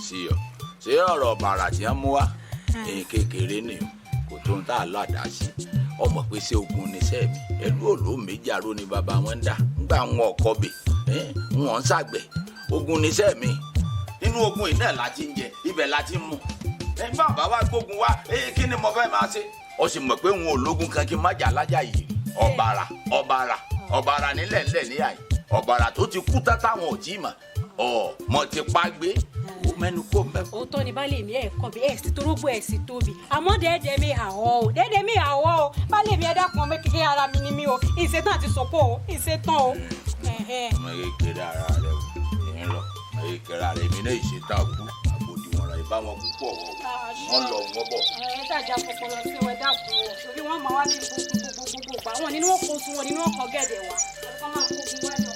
Sí ọ ṣé ọ̀rọ̀ Ọ̀bàrà tí wọ́n mú wá èyí kékeré ni kò tó ń tà ládàá sí ọmọ pé ṣé ogun níṣẹ́ mi ẹlú òló méjì àrò ni bàbá wọn ń dà ńgbà wọn ọkọ bè wọn ń ṣàgbẹ̀ ogun níṣẹ́ mi nínú ogun yìí náà láti ń jẹ ibẹ̀ láti ń mú bàbá wa gbógun wá kí ni mo fẹ́ máa ṣe ó sì mọ̀ pé wọn ò lógun kan kí n má jà lájà yìí Ọ̀bàrà nílẹ̀ ńlẹ̀ ní àyè Ọ̀bàrà tó ti kú tán táwọn ò tí ì mọ̀ mọ̀ ti pa gbé mẹ́nu kó mẹ́. òótọ́ ni baálé mi ẹ̀ kọ́ bí ẹ̀ sì torógbó ẹ̀ sì tóbi àmọ́ dẹ́ẹ̀dẹ́ mi àwọ̀ o dẹ́ẹ̀dẹ́ mi àwọ̀ o baálé mi ẹ̀ dákun ọmọ kékeré ara mi ni mí o ìṣetán àti sọ̀pọ̀ o ìṣetán o. ọmọ kékeré ara rẹ ìyẹn lọ ọmọ kékeré ara èmi náà ìṣetán kú àgbòdì wọn rà ìbá wọn púpọ̀ wọn lọ wọn bọ̀. ẹ dàjà pọpọlọ sí wọn dákun o torí wọn máa wá ní gbogbo àwọn nínú ọkọ oṣù wọn nínú ọkọ gẹ̀dẹ̀ wa wọn máa kó bí wọn lọ.